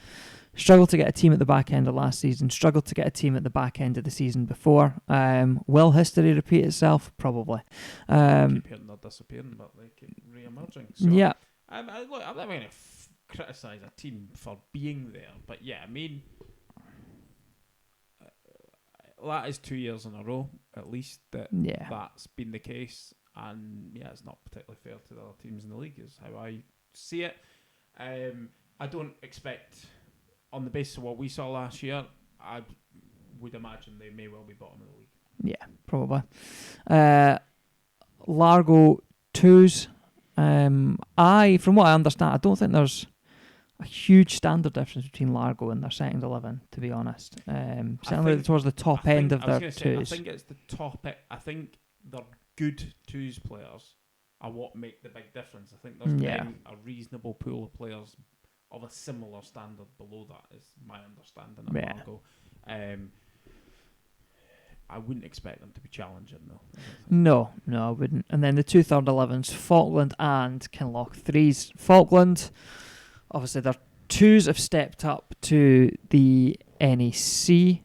Struggled to get a team at the back end of last season. Struggled to get a team at the back end of the season before. Will history repeat itself? Probably. I keep hearing they're disappearing, but they keep re-emerging. So, yeah. I'm not going to criticise a team for being there, but yeah, I mean, that is 2 years in a row, at least, that's been the case. And yeah, it's not particularly fair to the other teams in the league, is how I see it. I don't expect on the basis of what we saw last year, I would imagine they may well be bottom of the league. Yeah, probably. Largo 2s. From what I understand, I don't think there's a huge standard difference between Largo and their second 11, to be honest. Certainly towards the top end of their 2s. I think it's the top. I think their good 2s players are what make the big difference. I think there's been a reasonable pool of players of a similar standard below that, is my understanding of Largo. I wouldn't expect them to be challenging, though. No, I wouldn't. And then the 2 third 11s, Falkland and Kinloch 3s. Falkland, obviously their 2s have stepped up to the NEC.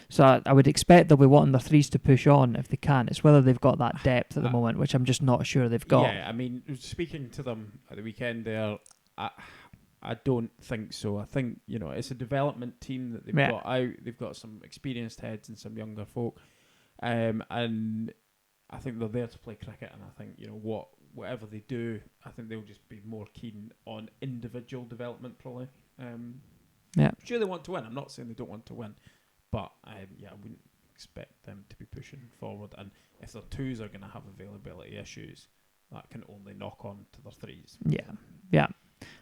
So I would expect they'll be wanting their 3s to push on if they can. It's whether they've got that depth at the moment, which I'm just not sure they've got. Yeah, I mean, speaking to them at the weekend there, I don't think so. I think, it's a development team that they've got out. They've got some experienced heads and some younger folk. And I think they're there to play cricket. And I think, whatever they do, I think they'll just be more keen on individual development, probably. Sure, they want to win. I'm not saying they don't want to win. But, I wouldn't expect them to be pushing forward. And if their 2s are going to have availability issues, that can only knock on to their 3s. Yeah.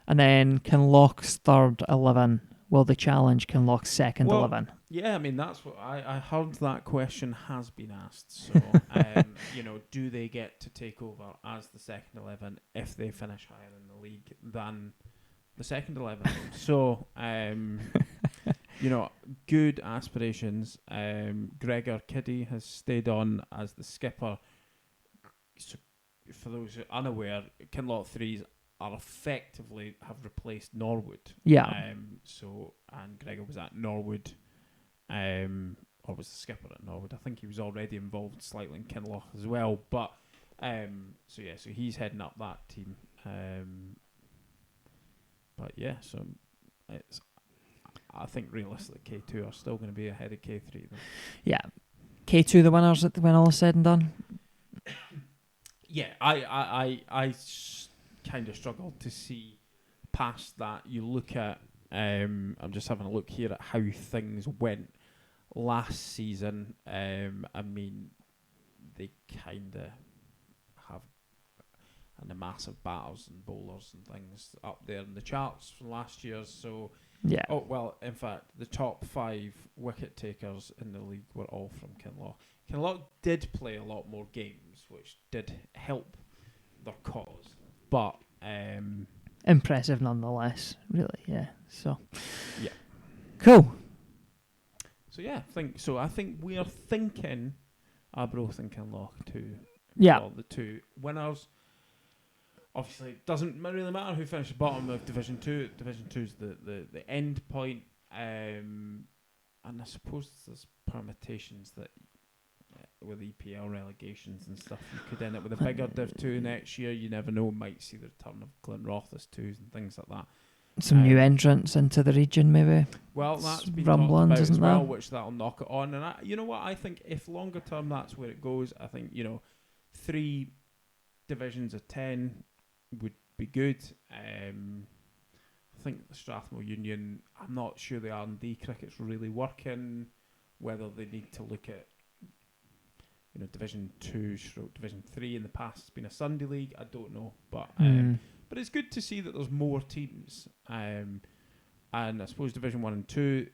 And then Kinloch's third 11, will they challenge Kinloch's second 11? Yeah, I mean, that's what I heard that question has been asked. So, do they get to take over as the second 11 if they finish higher in the league than the second 11? So, good aspirations. Gregor Kiddy has stayed on as the skipper. So, for those who are unaware, Kinloch 3s are effectively have replaced Norwood. Yeah. And Gregor was at Norwood, or was the skipper at Norwood. I think he was already involved slightly in Kinloch as well. But so he's heading up that team. So it's. I think realistically K2 are still going to be ahead of K3. Though. Yeah, K2 the winners when all is said and done. Yeah, I kind of struggled to see past that. You look at, I'm just having a look here at how things went last season. I mean, they kind of have and the massive batters and bowlers and things up there in the charts from last year. So, yeah. Oh, well, in fact, the top 5 wicket takers in the league were all from Kinloch. Kinloch did play a lot more games, which did help their cause. But impressive nonetheless, really, yeah. So yeah. Cool. So yeah, I think we are thinking Arbroath and Kinloch too. Yeah. The 2 winners. Obviously, it doesn't really matter who finishes bottom of Division 2. Division 2 is the end point. And I suppose there's permutations that with EPL relegations and stuff, you could end up with a bigger Div 2 next year. You never know. Might see the return of Glenrothes 2s and things like that. Some new entrants into the region, maybe. Well, that's been rumblings, talked about isn't as well, there? which that'll knock it on. And you know what? I think if longer term that's where it goes, I think 3 divisions of 10 would be good. I think the Strathmore Union, I'm not sure the R&D cricket's really working. Whether they need to look at Division 2 / Division 3 in the past, it's been a Sunday league. I don't know, but it's good to see that there's more teams. And I suppose Division 1 and 2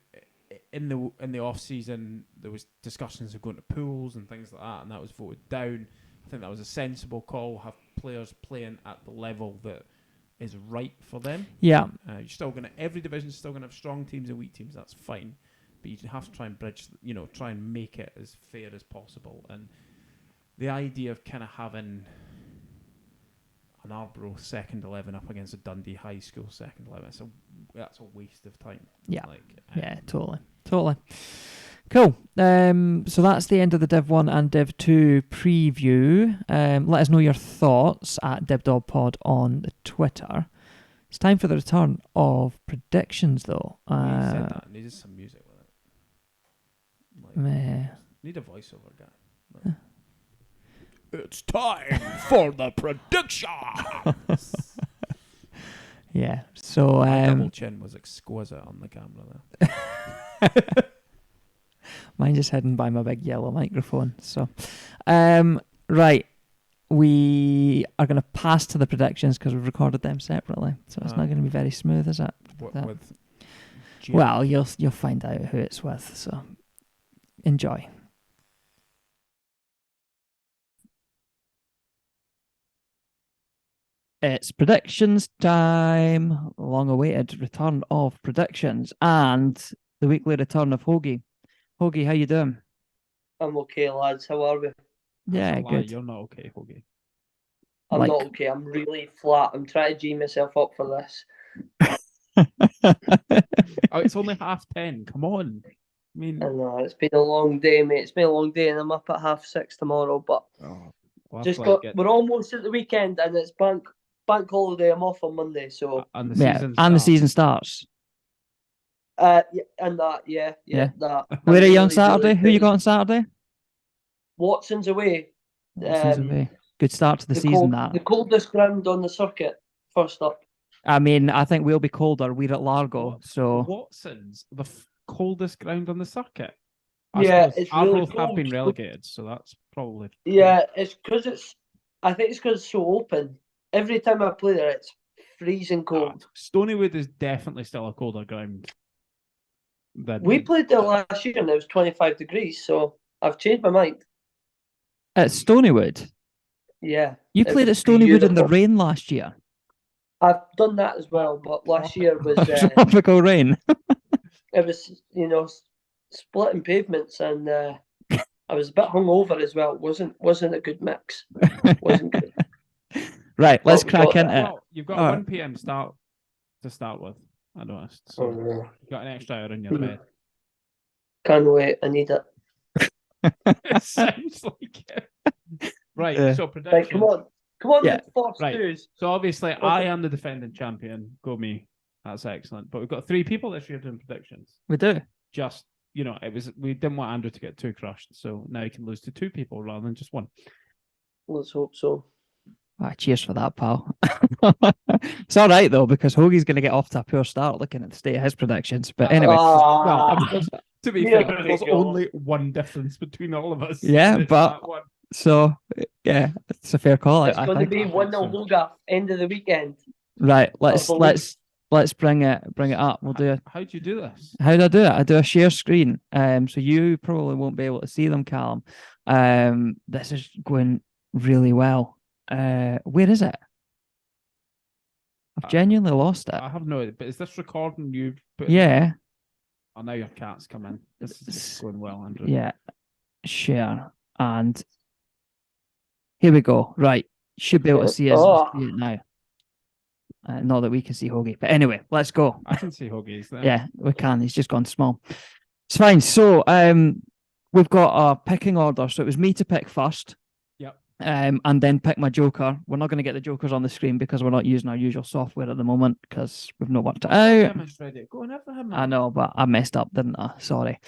in the off season there was discussions of going to pools and things like that, and that was voted down. I think that was a sensible call. Have players playing at the level that is right for them. Yeah. You're still every division's still gonna have strong teams and weak teams. That's fine. But you have to try and bridge, try and make it as fair as possible. And the idea of kind of having an Arbroath second 11 up against a Dundee High School second 11, that's a waste of time. Yeah, yeah, totally. Cool. So that's the end of the Div 1 and Div 2 preview. Let us know your thoughts at DibDobPod on the Twitter. It's time for the return of predictions, though. You said that. Needed some music with it. Need a voiceover guy. It's time for the predictions. Yeah. So My double chin was exquisite on the camera there. mine just hidden by my big yellow microphone. So, right. We are going to pass to the predictions because we've recorded them separately. So it's not going to be very smooth, is it? With Jim. Well, you'll find out who it's with. So enjoy. It's predictions time. Long-awaited return of predictions and the weekly return of Hoagie. Hoagie, how you doing? I'm okay, lads. How are we? Yeah, good. You're not okay, Hoagie. I'm Like- not okay. I'm really flat. I'm trying to G myself up for this. Oh, it's only 10:30. Come on. I mean, I know it's been a long day, mate. It's been a long day, and I'm up at 6:30 tomorrow. But we're almost at the weekend, and it's bank holiday. I'm off on Monday, so and the Yeah, season and the starts. season starts. and that, yeah, Yeah. that. Where are you on really, Saturday? really Who you excited. got on Saturday? Watson's away. Watson's away. Good start to the The season, the coldest ground on the circuit. First up. I mean, I think we'll be colder. We're at Largo, so Watson's the coldest ground on the circuit. Yeah, suppose it's really Arbroath have cold. been relegated, so that's probably Yeah, it's because I think it's because it's so open. Every time I play there, it's freezing cold. Stonywood is definitely still a colder ground. We played there last year and it was 25 degrees, so I've changed my mind. at Stonywood. Yeah. You it played at was Stonywood in the beautiful. rain last year. I've done that as well, but last year was Tropical rain. it was splitting pavements, and I was a bit hungover as well. Wasn't a good mix. Wasn't good. Right, let's But we crack got into that. it. Well, you've got a Oh. 1 p.m. start to start with, I noticed. So Oh, you've got an extra hour in your bed. can't wait. I need it. It sounds like it. Right, Yeah. so Right, predictions. come on, Yeah, the Fox right. Twos. So obviously, I am the defending champion. Go me. That's excellent. But we've got 3 people this year doing predictions. We do. Just, we didn't want Andrew to get too crushed. So now he can lose to 2 people rather than just 1. Let's hope so. Ah, cheers for that, pal. It's all right, though, because Hoagie's going to get off to a poor start looking at the state of his predictions. But anyway. To be Yeah, fair, there there's we go. only 1 difference between all of us. Yeah, and it's but- that one. So, yeah, it's a fair call. It's I going to think. be I think 1-0 so. Hogarth, end of the weekend. Right, let's believe. bring it up. We'll do it. How do you do this? How do I do it? I do a share screen. So you probably won't be able to see them, Callum. This is going really well. Where is it? I've genuinely lost it. I have no idea, but is this recording you? Yeah, Oh, now your cat's come in. This is going well, Andrew. yeah. Share and here we go. Right, should be able to see us see it now. Not that we can see Hoagie, but anyway, let's go. I can see Hoagie's there. Yeah, we can. He's just gone small. It's fine. So, we've got a picking order. So it was me to pick first. Yep. And then pick my joker. We're not going to get the jokers on the screen because we're not using our usual software at the moment because we've not worked it out. Go on, have him. I know, but I messed up, didn't I? Sorry.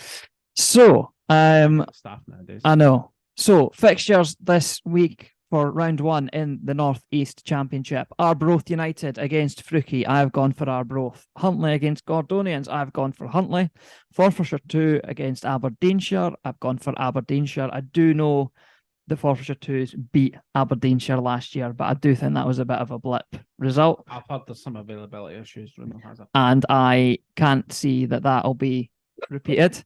So, Staff nowadays. I know. So fixtures this week for round 1 in the North East Championship. Arbroath United against Fruki. I've gone for Arbroath. Huntly against Gordonians. I've gone for Huntly. Forfarshire 2 against Aberdeenshire. I've gone for Aberdeenshire. I do know the Forfarshire 2s beat Aberdeenshire last year, but I do think that was a bit of a blip result. I've heard there's some availability issues. Rumour has it. And I can't see that that'll be repeated.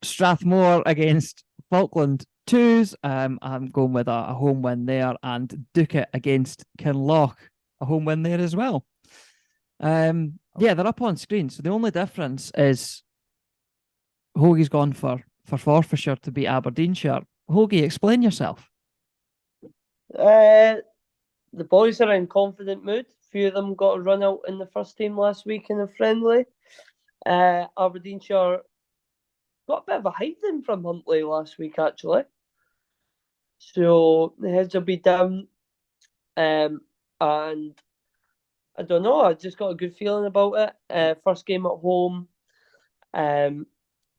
Strathmore against Falkland 2s. I'm going with a home win there, and Ducat against Kinloch, a home win there as well. Yeah, they're up on screen. So the only difference is Hoagie's gone for Forfarshire to beat Aberdeenshire. Hoagie, explain yourself. The boys are in confident mood. A few of them got a run out in the first team last week in a friendly. Aberdeenshire got a bit of a hiding from Huntly last week, actually. So the heads will be down. And I don't know, I just got a good feeling about it. First game at home.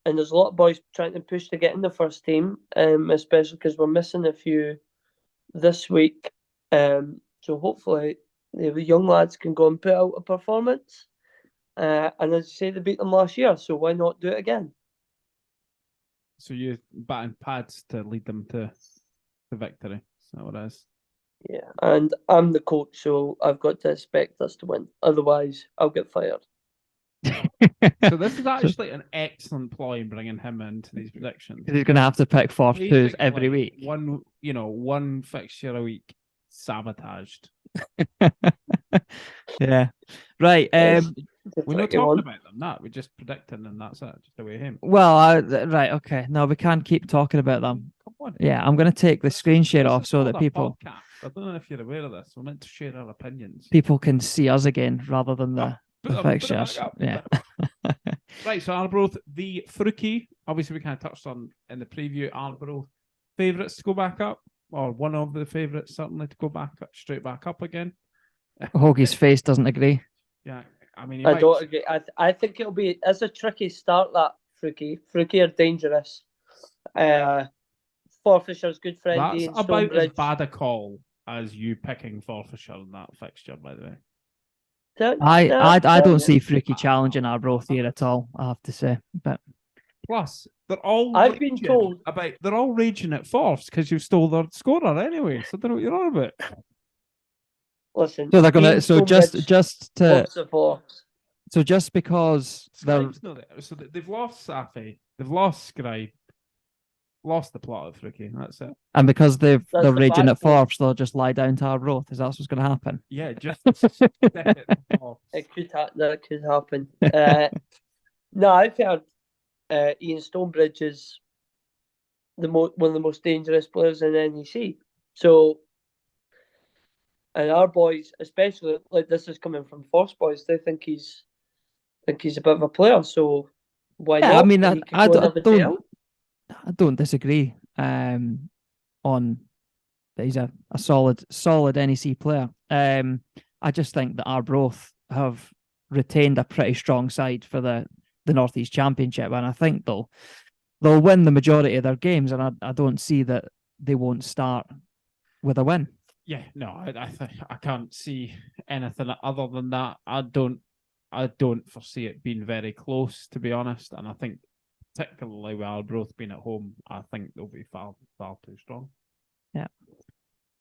And there's a lot of boys trying to push to get in the first team, especially because we're missing a few this week. So hopefully the young lads can go and put out a performance. And as you say, they beat them last year, so why not do it again? So you're batting pads to lead them to victory. Is that what it is? Yeah, and I'm the coach, so I've got to expect us to win. Otherwise, I'll get fired. So this is actually an excellent ploy bringing him into these predictions. He's going to have to pick fourth twos every week. One fixture a week sabotaged. Yeah. Right. We're not talking about them. That we're just predicting, and that's it. Just away him. Well, right. Okay. No, we can't keep talking about them. Come on. Yeah, I'm going to take the screen share off so that people. Podcast. I don't know if you're aware of this. We're meant to share our opinions. People can see us again rather than the fixtures. Yeah. Right. So Arbroath, the Fruki. Obviously, we kind of touched on in the preview. Arbroath favourites to go back up, or one of the favourites certainly to go back up, straight back up again. Hoagie's face doesn't agree. Yeah. I mean, I don't agree. I think it'll be as a tricky start, that Fruki. Fruki are dangerous. Forfeishire's good friend. That's Ian about Stonebridge. as bad a call as you picking Forfeisher in that fixture, by the way. I don't see Fruki challenging Arbroath here at all, I have to say. But plus, they're all I've been told they're all raging at Forfs because you stole their scorer anyway. So they know what you're on about. Listen. So they're gonna. So just to. So just because they've lost Safi, they've lost Scribe, lost the plot of Fruki. That's it. And because they're raging at Forbes, they'll just lie down to Arbroath. Is that what's going to happen? Yeah, just it could happen. No, I've heard Ian Stonebridge is one of the most dangerous players in NEC. So, and our boys, especially like this is coming from Force boys, they think he's a bit of a player. So why not? I mean, I don't disagree. On that he's a solid NEC player. I just think that Arbroath have retained a pretty strong side for the North East Championship, and I think they'll win the majority of their games, and I don't see that they won't start with a win. Yeah, no, I can't see anything other than that. I don't foresee it being very close, to be honest, and I think particularly with Arbroath being at home, I think they'll be far too strong. Yeah.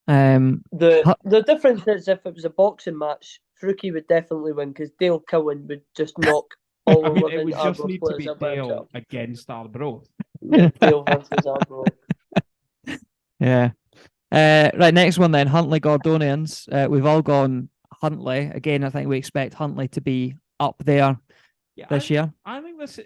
The difference is if it was a boxing match, Fruki would definitely win because Dale Cowan would just knock all of them. It would just need to be Dale against Arbroath. Yeah, Dale versus Arbroath. Yeah. Right, next one then, Huntly Gordonians. We've all gone Huntly. Again, I think we expect Huntly to be up there this year. I think this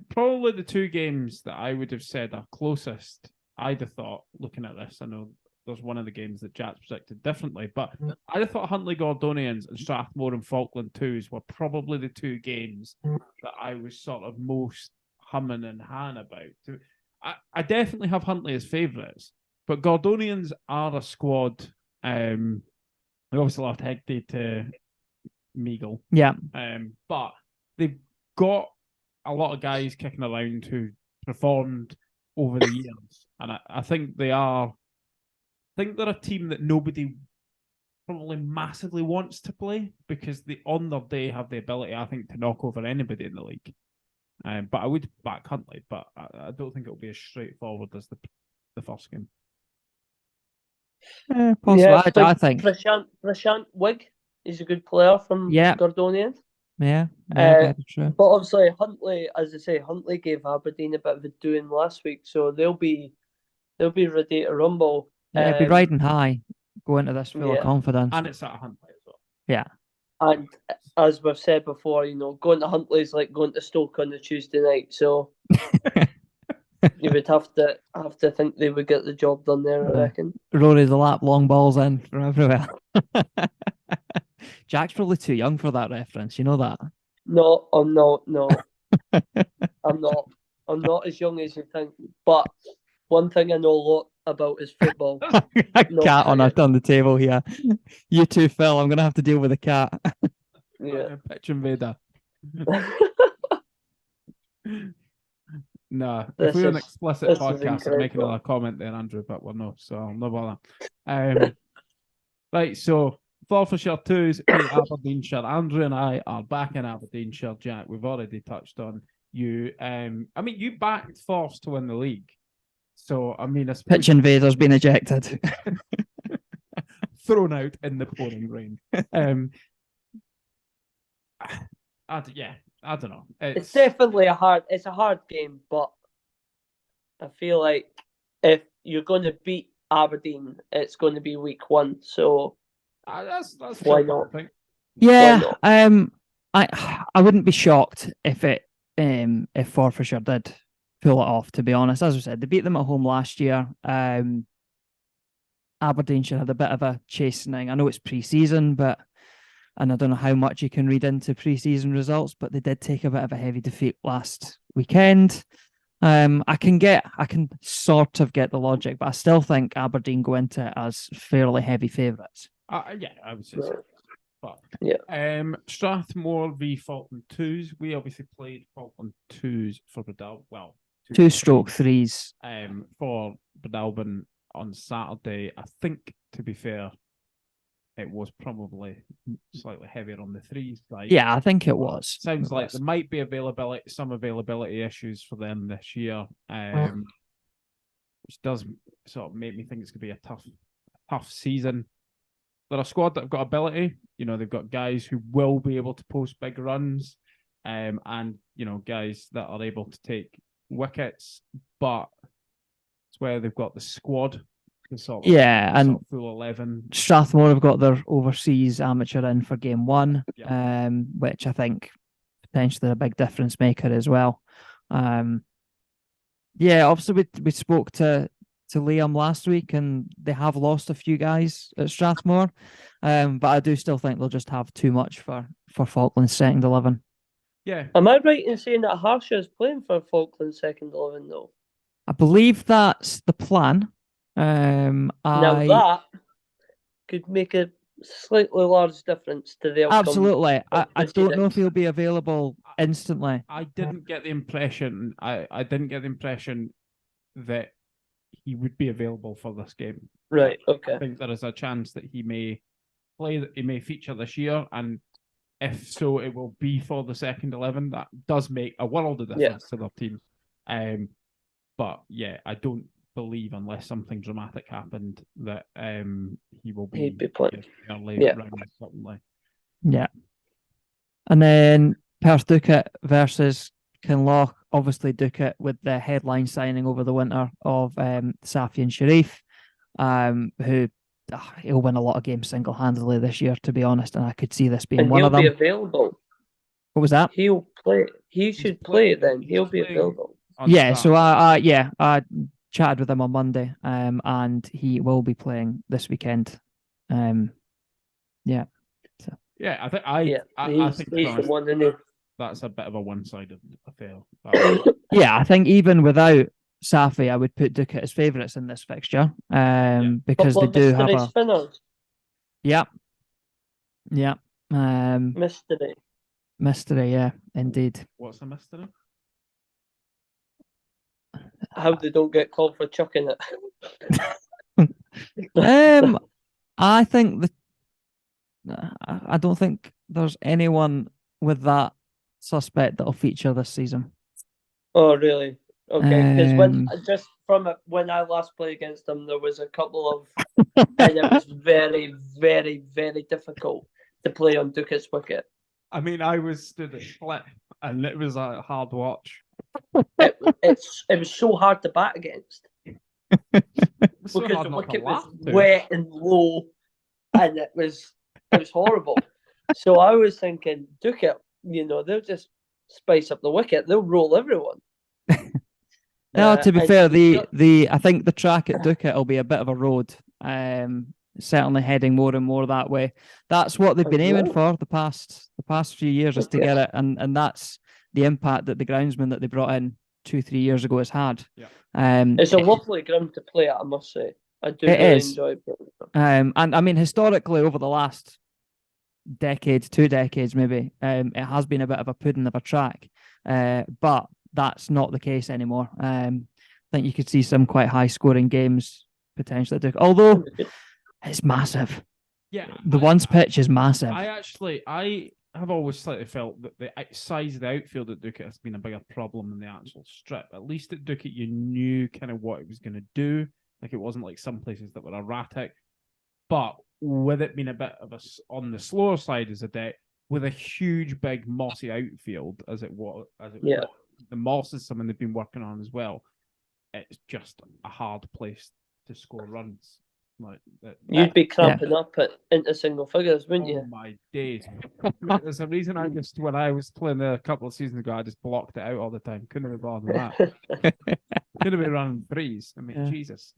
probably the two games that I would have said are closest. I'd have thought, looking at this, I know there's one of the games that Jack's predicted differently, but I'd have thought Huntly Gordonians and Strathmore and Falkland Twos were probably the two games that I was sort of most humming and hawing about. I definitely have Huntly as favourites, but Gordonians are a squad. We obviously lost Hegde to Meagle. Yeah. But they've got a lot of guys kicking around who performed over the years. And I think they're a team that nobody probably massively wants to play because they, on their day, have the ability, I think, to knock over anybody in the league. But I would back Huntly, but I don't think it'll be as straightforward as the first game. Possible. Yeah, I think Prashant Wigg is a good player from Gordonians. Yeah, true. But obviously Huntly, as I say, Huntly gave Aberdeen a bit of a doing last week, so they'll be ready to rumble. Yeah, be riding high, go into this full of confidence, and it's at Huntly as well. Yeah, and as we've said before, going to Huntly is like going to Stoke on a Tuesday night, so you would have to think they would get the job done there. I reckon. Rory the lap, long balls in from everywhere. Jack's probably too young for that reference. You know that? No, I'm not. No, I'm not. I'm not as young as you think. But one thing I know a lot about is football. Cat on the table here. You too, Phil. I'm gonna have to deal with a cat. Yeah, pitch invader. No, if we're an explicit podcast, I'm making another comment there, Andrew, but we're not, so I'll not bother. Right, so Forfarshire 2's beat Aberdeenshire. Andrew and I are back in Aberdeenshire, Jack. We've already touched on you. You backed Force to win the league. So, I suppose Pitch invaders been ejected. thrown out in the pouring rain. I don't know. It's definitely a hard game, but I feel like if you're going to beat Aberdeen, it's going to be week 1. So that's why not? Yeah, I wouldn't be shocked if Forfarshire did pull it off. To be honest, as I said, they beat them at home last year. Aberdeenshire had a bit of a chastening. I know it's pre-season, and I don't know how much you can read into pre-season results, but they did take a bit of a heavy defeat last weekend. I can sort of get the logic, but I still think Aberdeen go into it as fairly heavy favourites. I would say so. But Strathmore v Falkland 2s. We obviously played Falkland 2s for Breidablik. Well, 2/3s. For Breidablik on Saturday. I think, to be fair, it was probably slightly heavier on the 3s side. Yeah, I think it was. Sounds like there might be some availability issues for them this year, which does sort of make me think it's going to be a tough season. They're a squad that have got ability. They've got guys who will be able to post big runs, and guys that are able to take wickets, but it's where they've got the squad. And full 11. Strathmore have got their overseas amateur in for game 1, which I think potentially a big difference maker as well. Obviously we spoke to Liam last week, and they have lost a few guys at Strathmore, but I do still think they'll just have too much for Falkland's second 11. Yeah. Am I right in saying that Harsha is playing for Falkland's second 11 though? I believe that's the plan. Now that could make a slightly large difference to the outcome. Absolutely. I don't know if he'll be available instantly. I didn't get the impression. I didn't get the impression that he would be available for this game. Right. Okay. I think there is a chance that he may play. He may feature this year, and if so, it will be for the second 11. That does make a world of difference to their team. But yeah, I don't believe, unless something dramatic happened, that he will be. He'd be playing. Certainly. Yeah. And then Perth Ducat versus Kinloch. Obviously, Ducat with the headline signing over the winter of Safian Sharif, who he'll win a lot of games single-handedly this year, to be honest, and I could see this being one of them. He'll be available. What was that? He'll play. He should play then. He'll be available. Yeah, so I chatted with him on Monday, and he will be playing this weekend. I think he's the one, isn't he? That's a bit of a one-sided affair. Yeah, I think even without Safi, I would put Ducat as favourites in this fixture, because they do have a spinners. Yeah. Mystery, yeah, indeed. What's the mystery? How they don't get called for chucking it. I think I don't think there's anyone with that suspect that'll feature this season. Oh, really? Okay, because when I last played against them, there was a couple of, and it was very, very, very difficult to play on Ducat's wicket. I was stood at flip, and it was a hard watch. It was so hard to bat against because the wicket was wet and low, and it was horrible. So I was thinking, Ducat, they'll just spice up the wicket. They'll roll everyone. No, to be fair, I think the track at Ducat will be a bit of a road. Certainly heading more and more that way. That's what they've been aiming for the past few years, is to get it, and that's the impact that the groundsman that they brought in 2-3 years ago has had. Yeah. It's a lovely ground to play at, I must say. I do really enjoy it. And historically, over the last decade, 2 decades maybe, it has been a bit of a pudding of a track, but that's not the case anymore. I think you could see some quite high scoring games potentially, although it's massive. Yeah, The ones pitch is massive. I have always slightly felt that the size of the outfield at Ducat has been a bigger problem than the actual strip. At least at Ducat, you knew kind of what it was going to do. Like, it wasn't like some places that were erratic. But with it being a bit of on the slower side as a deck, with a huge, big, mossy outfield as it was, the moss is something they've been working on as well. It's just a hard place to score runs. Like you'd be cramping up into single figures, wouldn't you? Oh my days! There's a reason when I was playing there a couple of seasons ago, I just blocked it out all the time. Couldn't have been bothered with that. Could have been running threes. I mean, Jesus.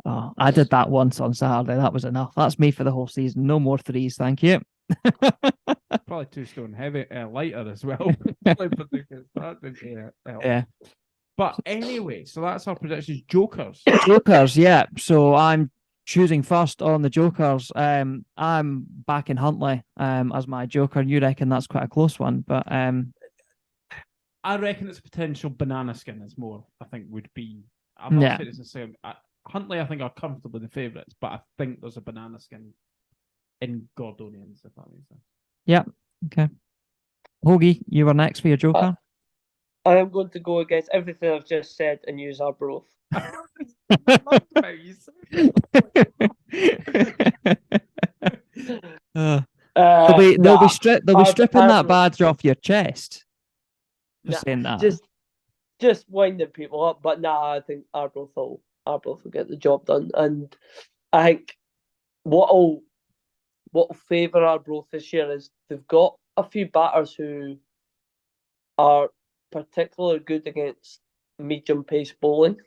Oh, I did that once on Saturday. That was enough. That's me for the whole season. No more threes, thank you. Probably 2 stone heavy, lighter as well. Yeah. But anyway, so that's our predictions. Jokers. Jokers, yeah. So I'm choosing first on the Jokers. I'm backing Huntley as my Joker. You reckon that's quite a close one, but I reckon it's a potential banana skin is more, I think, would be. I'm not saying it's the same. Huntley, I think, are comfortably the favourites, but I think there's a banana skin in Gordonians, if that makes sense. Yeah. Okay. Hoagie, you were next for your Joker. I am going to go against everything I've just said and use Arbroath. They'll be stripping that badge off your chest. Just saying that. Just winding people up, but I think Arbroath will get the job done. And I think what'll favour Arbroath this year is they've got a few batters who are particularly good against medium pace bowling,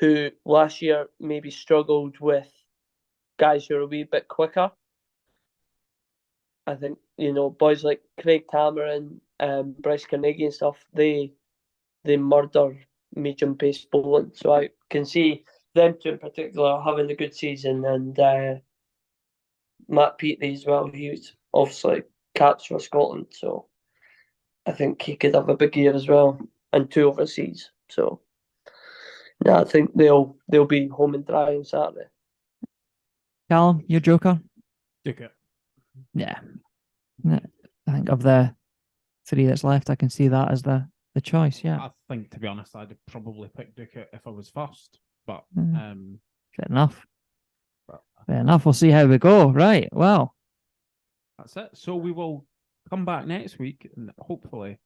who last year maybe struggled with guys who are a wee bit quicker. I think, boys like Craig Cameron, Bryce Carnegie and stuff, they murder medium pace bowling. So I can see them two in particular having a good season, and Matt Peatley as well. He was obviously caps for Scotland, so I think he could have a big year as well, and 2 overseas. So I think they'll be home and dry on Saturday. Callum, your Joker? Joker. Yeah. I think of the 3 that's left, I can see that as the choice, yeah. I think, to be honest, I'd probably pick Ducat if I was first, but fair enough. Fair enough. We'll see how we go. Right. Well, that's it. So we will come back next week, and hopefully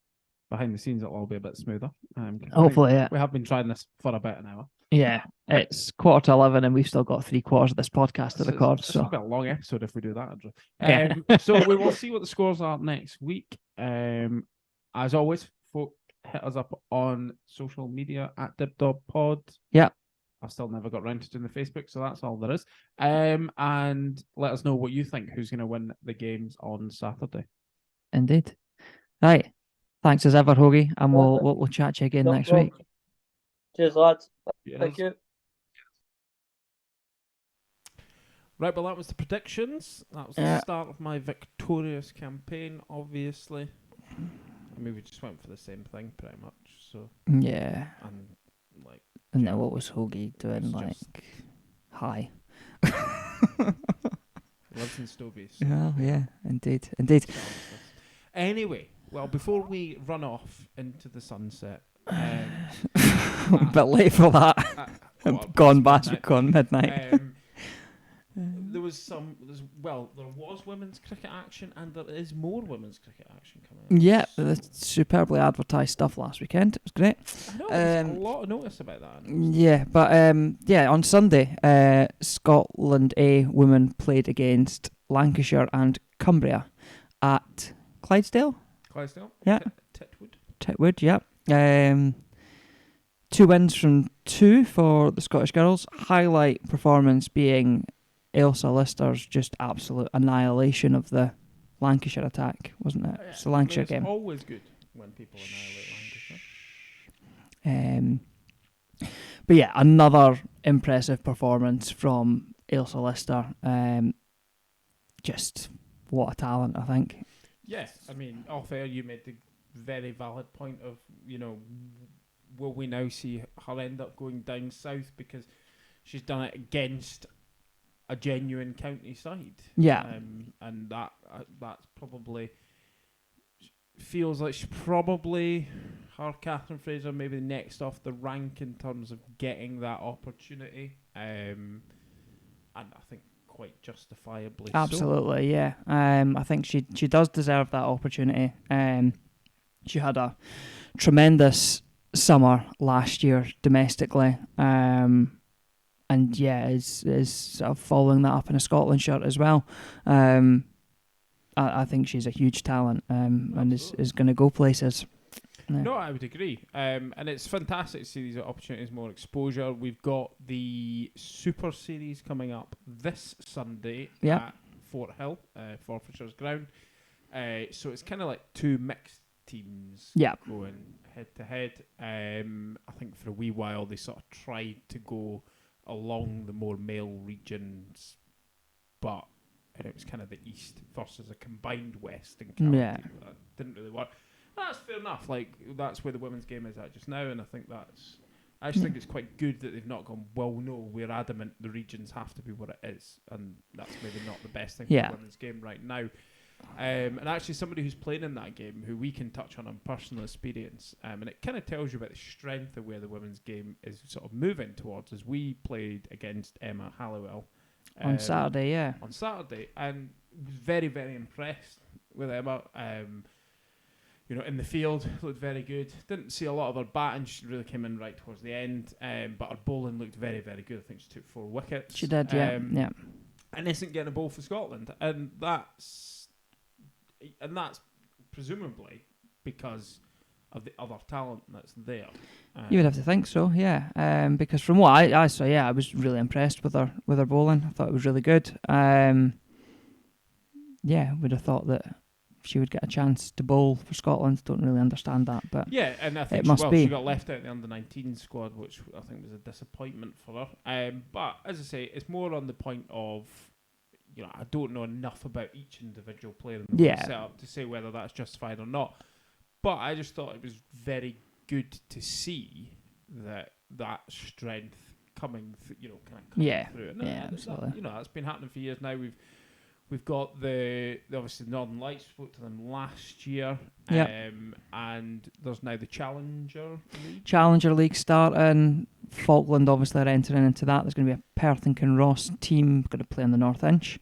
behind the scenes it'll all be a bit smoother. Hopefully, yeah. We have been trying this for about an hour. Yeah, it's 11:15 and we've still got 3/4 of this podcast to record. It's so a bit a long episode if we do that, Andrew. Yeah. So we will see what the scores are next week. As always, folk, hit us up on social media at DibDobPod. Yeah. I've still never got round to doing the Facebook, so that's all there is. And let us know what you think. Who's going to win the games on Saturday? Indeed. Right. Thanks as ever, Hoagie, and we'll chat to you again next week. Cheers, lads. Cheers. Thank you. Right, well, that was the predictions. That was the start of my victorious campaign, obviously. I mean, we just went for the same thing, pretty much. So yeah. And then what was Hoagie doing? Hi. Lives in Stobies. Oh, yeah, indeed. Anyway, well, before we run off into the sunset, a bit late for that. Gone midnight. There was women's cricket action, and there is more women's cricket action coming up. Yeah, the superbly advertised stuff last weekend. It was great. I know, there's a lot of notice about that. Yeah, but on Sunday, Scotland A women played against Lancashire and Cumbria at Clydesdale. Yeah. Titwood, yeah. 2 wins from 2 for the Scottish girls. Highlight performance being Ailsa Lister's just absolute annihilation of the Lancashire attack, wasn't it? Yeah. It's the Lancashire game. It's always good when people annihilate Lancashire. But yeah, another impressive performance from Ailsa Lister. Just what a talent, I think. Yes, I mean, off air you made the very valid point of, will we now see her end up going down south because she's done it against a genuine county side. Yeah. And that's probably feels like she's probably her, Catherine Fraser, maybe next off the rank in terms of getting that opportunity. And I think quite justifiably. Absolutely, yeah. I think she does deserve that opportunity. She had a tremendous summer last year domestically. And yeah, is sort of following that up in a Scotland shirt as well. I think she's a huge talent, and is going to go places. Yeah. No, I would agree. And it's fantastic to see these opportunities, more exposure. We've got the Super Series coming up this Sunday at Fort Hill, Forfeitshire's ground. So it's kind of like two mixed teams going head to head. I think for a wee while they sort of tried to go along the more male regions, but it was kind of the East versus a combined West and county. That didn't really work. That's fair enough. Like, that's where the women's game is at just now, and I think I just think it's quite good that they've not gone, well, no, we're adamant the regions have to be what it is, and that's maybe not the best thing for the women's game right now. And actually somebody who's playing in that game, who we can touch on personal experience, and it kind of tells you about the strength of where the women's game is sort of moving towards, as we played against Emma Halliwell on Saturday, and was very, very impressed with Emma. In the field, looked very good. Didn't see a lot of her batting. She really came in right towards the end. But her bowling looked very, very good. I think she took 4 wickets. She did, yeah. And isn't getting a bowl for Scotland. And that's presumably because of the other talent that's there. You would have to think so, yeah. Because from what I saw, I was really impressed with her bowling. I thought it was really good. Would have thought that she would get a chance to bowl for Scotland. Don't really understand that, but and I think she got left out in the under-19 squad, which I think was a disappointment for her. But as I say, it's more on the point of, I don't know enough about each individual player in the setup to say whether that's justified or not. But I just thought it was very good to see that strength coming, through. And absolutely. That's been happening for years now. We've got the obviously Northern Lights. Spoke to them last year, and there's now the Challenger League starting. Falkland obviously are entering into that. There's going to be a Perth and Kinross team going to play on the North Inch,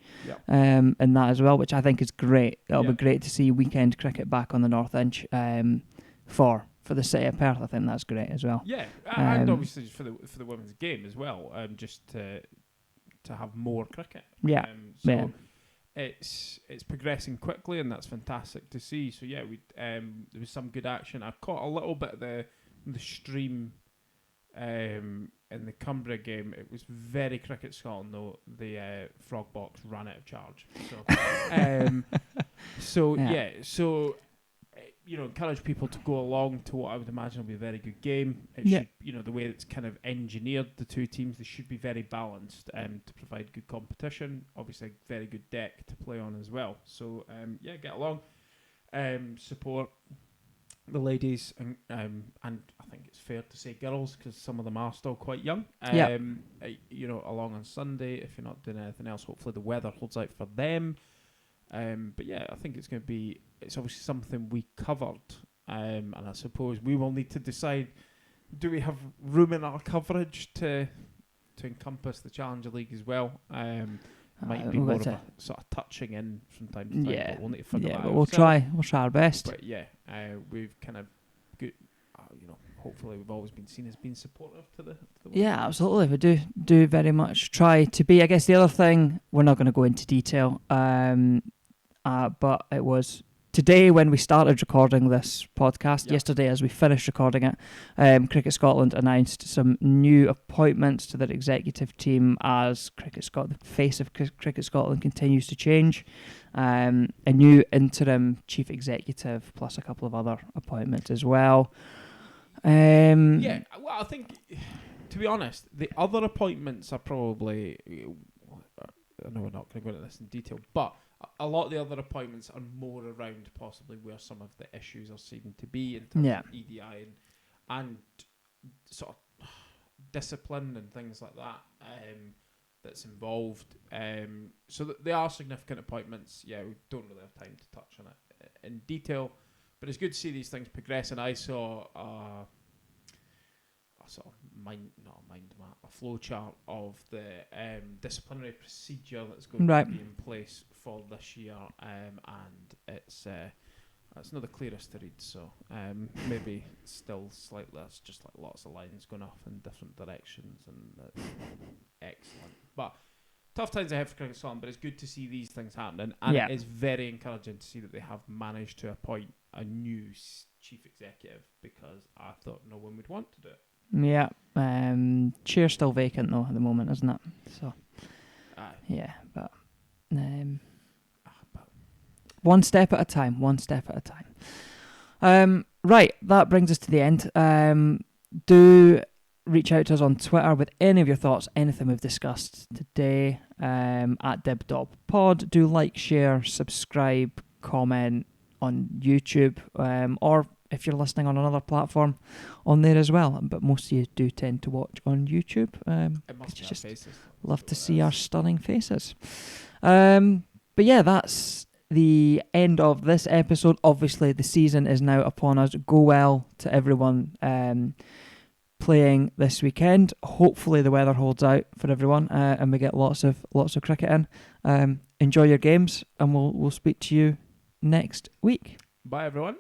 in that as well, which I think is great. It'll be great to see weekend cricket back on the North Inch for the city of Perth. I think that's great as well. Yeah, and obviously for the women's game as well, just to have more cricket. It's progressing quickly, and that's fantastic to see. So there was some good action. I caught a little bit of the stream in the Cumbria game. It was very Cricket Scotland though. The frog box ran out of charge. So encourage people to go along to what I would imagine will be a very good game. It should, the way it's kind of engineered, the two teams, they should be very balanced to provide good competition. Obviously, a very good deck to play on as well. So, get along, support the ladies, and I think it's fair to say girls, because some of them are still quite young. Along on Sunday, if you're not doing anything else, hopefully the weather holds out for them. I think it's obviously something we covered, and I suppose we will need to decide, do we have room in our coverage to encompass the Challenger League as well? Might be more of a sort of touching in from time to time, but we'll need to figure that out. But we'll try our best. But we've kind of good, hopefully we've always been seen as being supportive to the absolutely. We do very much try to be. I guess the other thing, we're not going to go into detail, but it was today when we started recording this podcast, yesterday as we finished recording it, Cricket Scotland announced some new appointments to their executive team as the face of Cricket Scotland continues to change. A new interim chief executive plus a couple of other appointments as well. I think, to be honest, the other appointments are probably, I know we're not going to go into this in detail, but a lot of the other appointments are more around possibly where some of the issues are seen to be in terms of EDI and sort of discipline and things like that. that's involved. So they are significant appointments. Yeah, we don't really have time to touch on it in detail, but it's good to see these things progress. And I saw a sort of a flow chart of the disciplinary procedure that's going Right. to be in place for this year, and it's not the clearest to read, so maybe still slightly. It's just like lots of lines going off in different directions, and that's excellent. But tough times ahead for Cricket Scotland, but it's good to see these things happening, and Yeah. it is very encouraging to see that they have managed to appoint a new chief executive, because I thought no one would want to do it. Yeah. Chair's still vacant though at the moment, isn't it? So Aye. yeah, but one step at a time. One step at a time. Right, that brings us to the end. Do reach out to us on Twitter with any of your thoughts, anything we've discussed today. At DibDobPod. Do like, share, subscribe, comment on YouTube, or if you're listening on another platform, on there as well. But most of you do tend to watch on YouTube. It must be our just faces. love That's to what it see our is. stunning faces. But yeah, that's the end of this episode. Obviously, the season is now upon us. Go well to everyone playing this weekend. Hopefully, the weather holds out for everyone, and we get lots of cricket in. Enjoy your games, and we'll speak to you next week. Bye, everyone.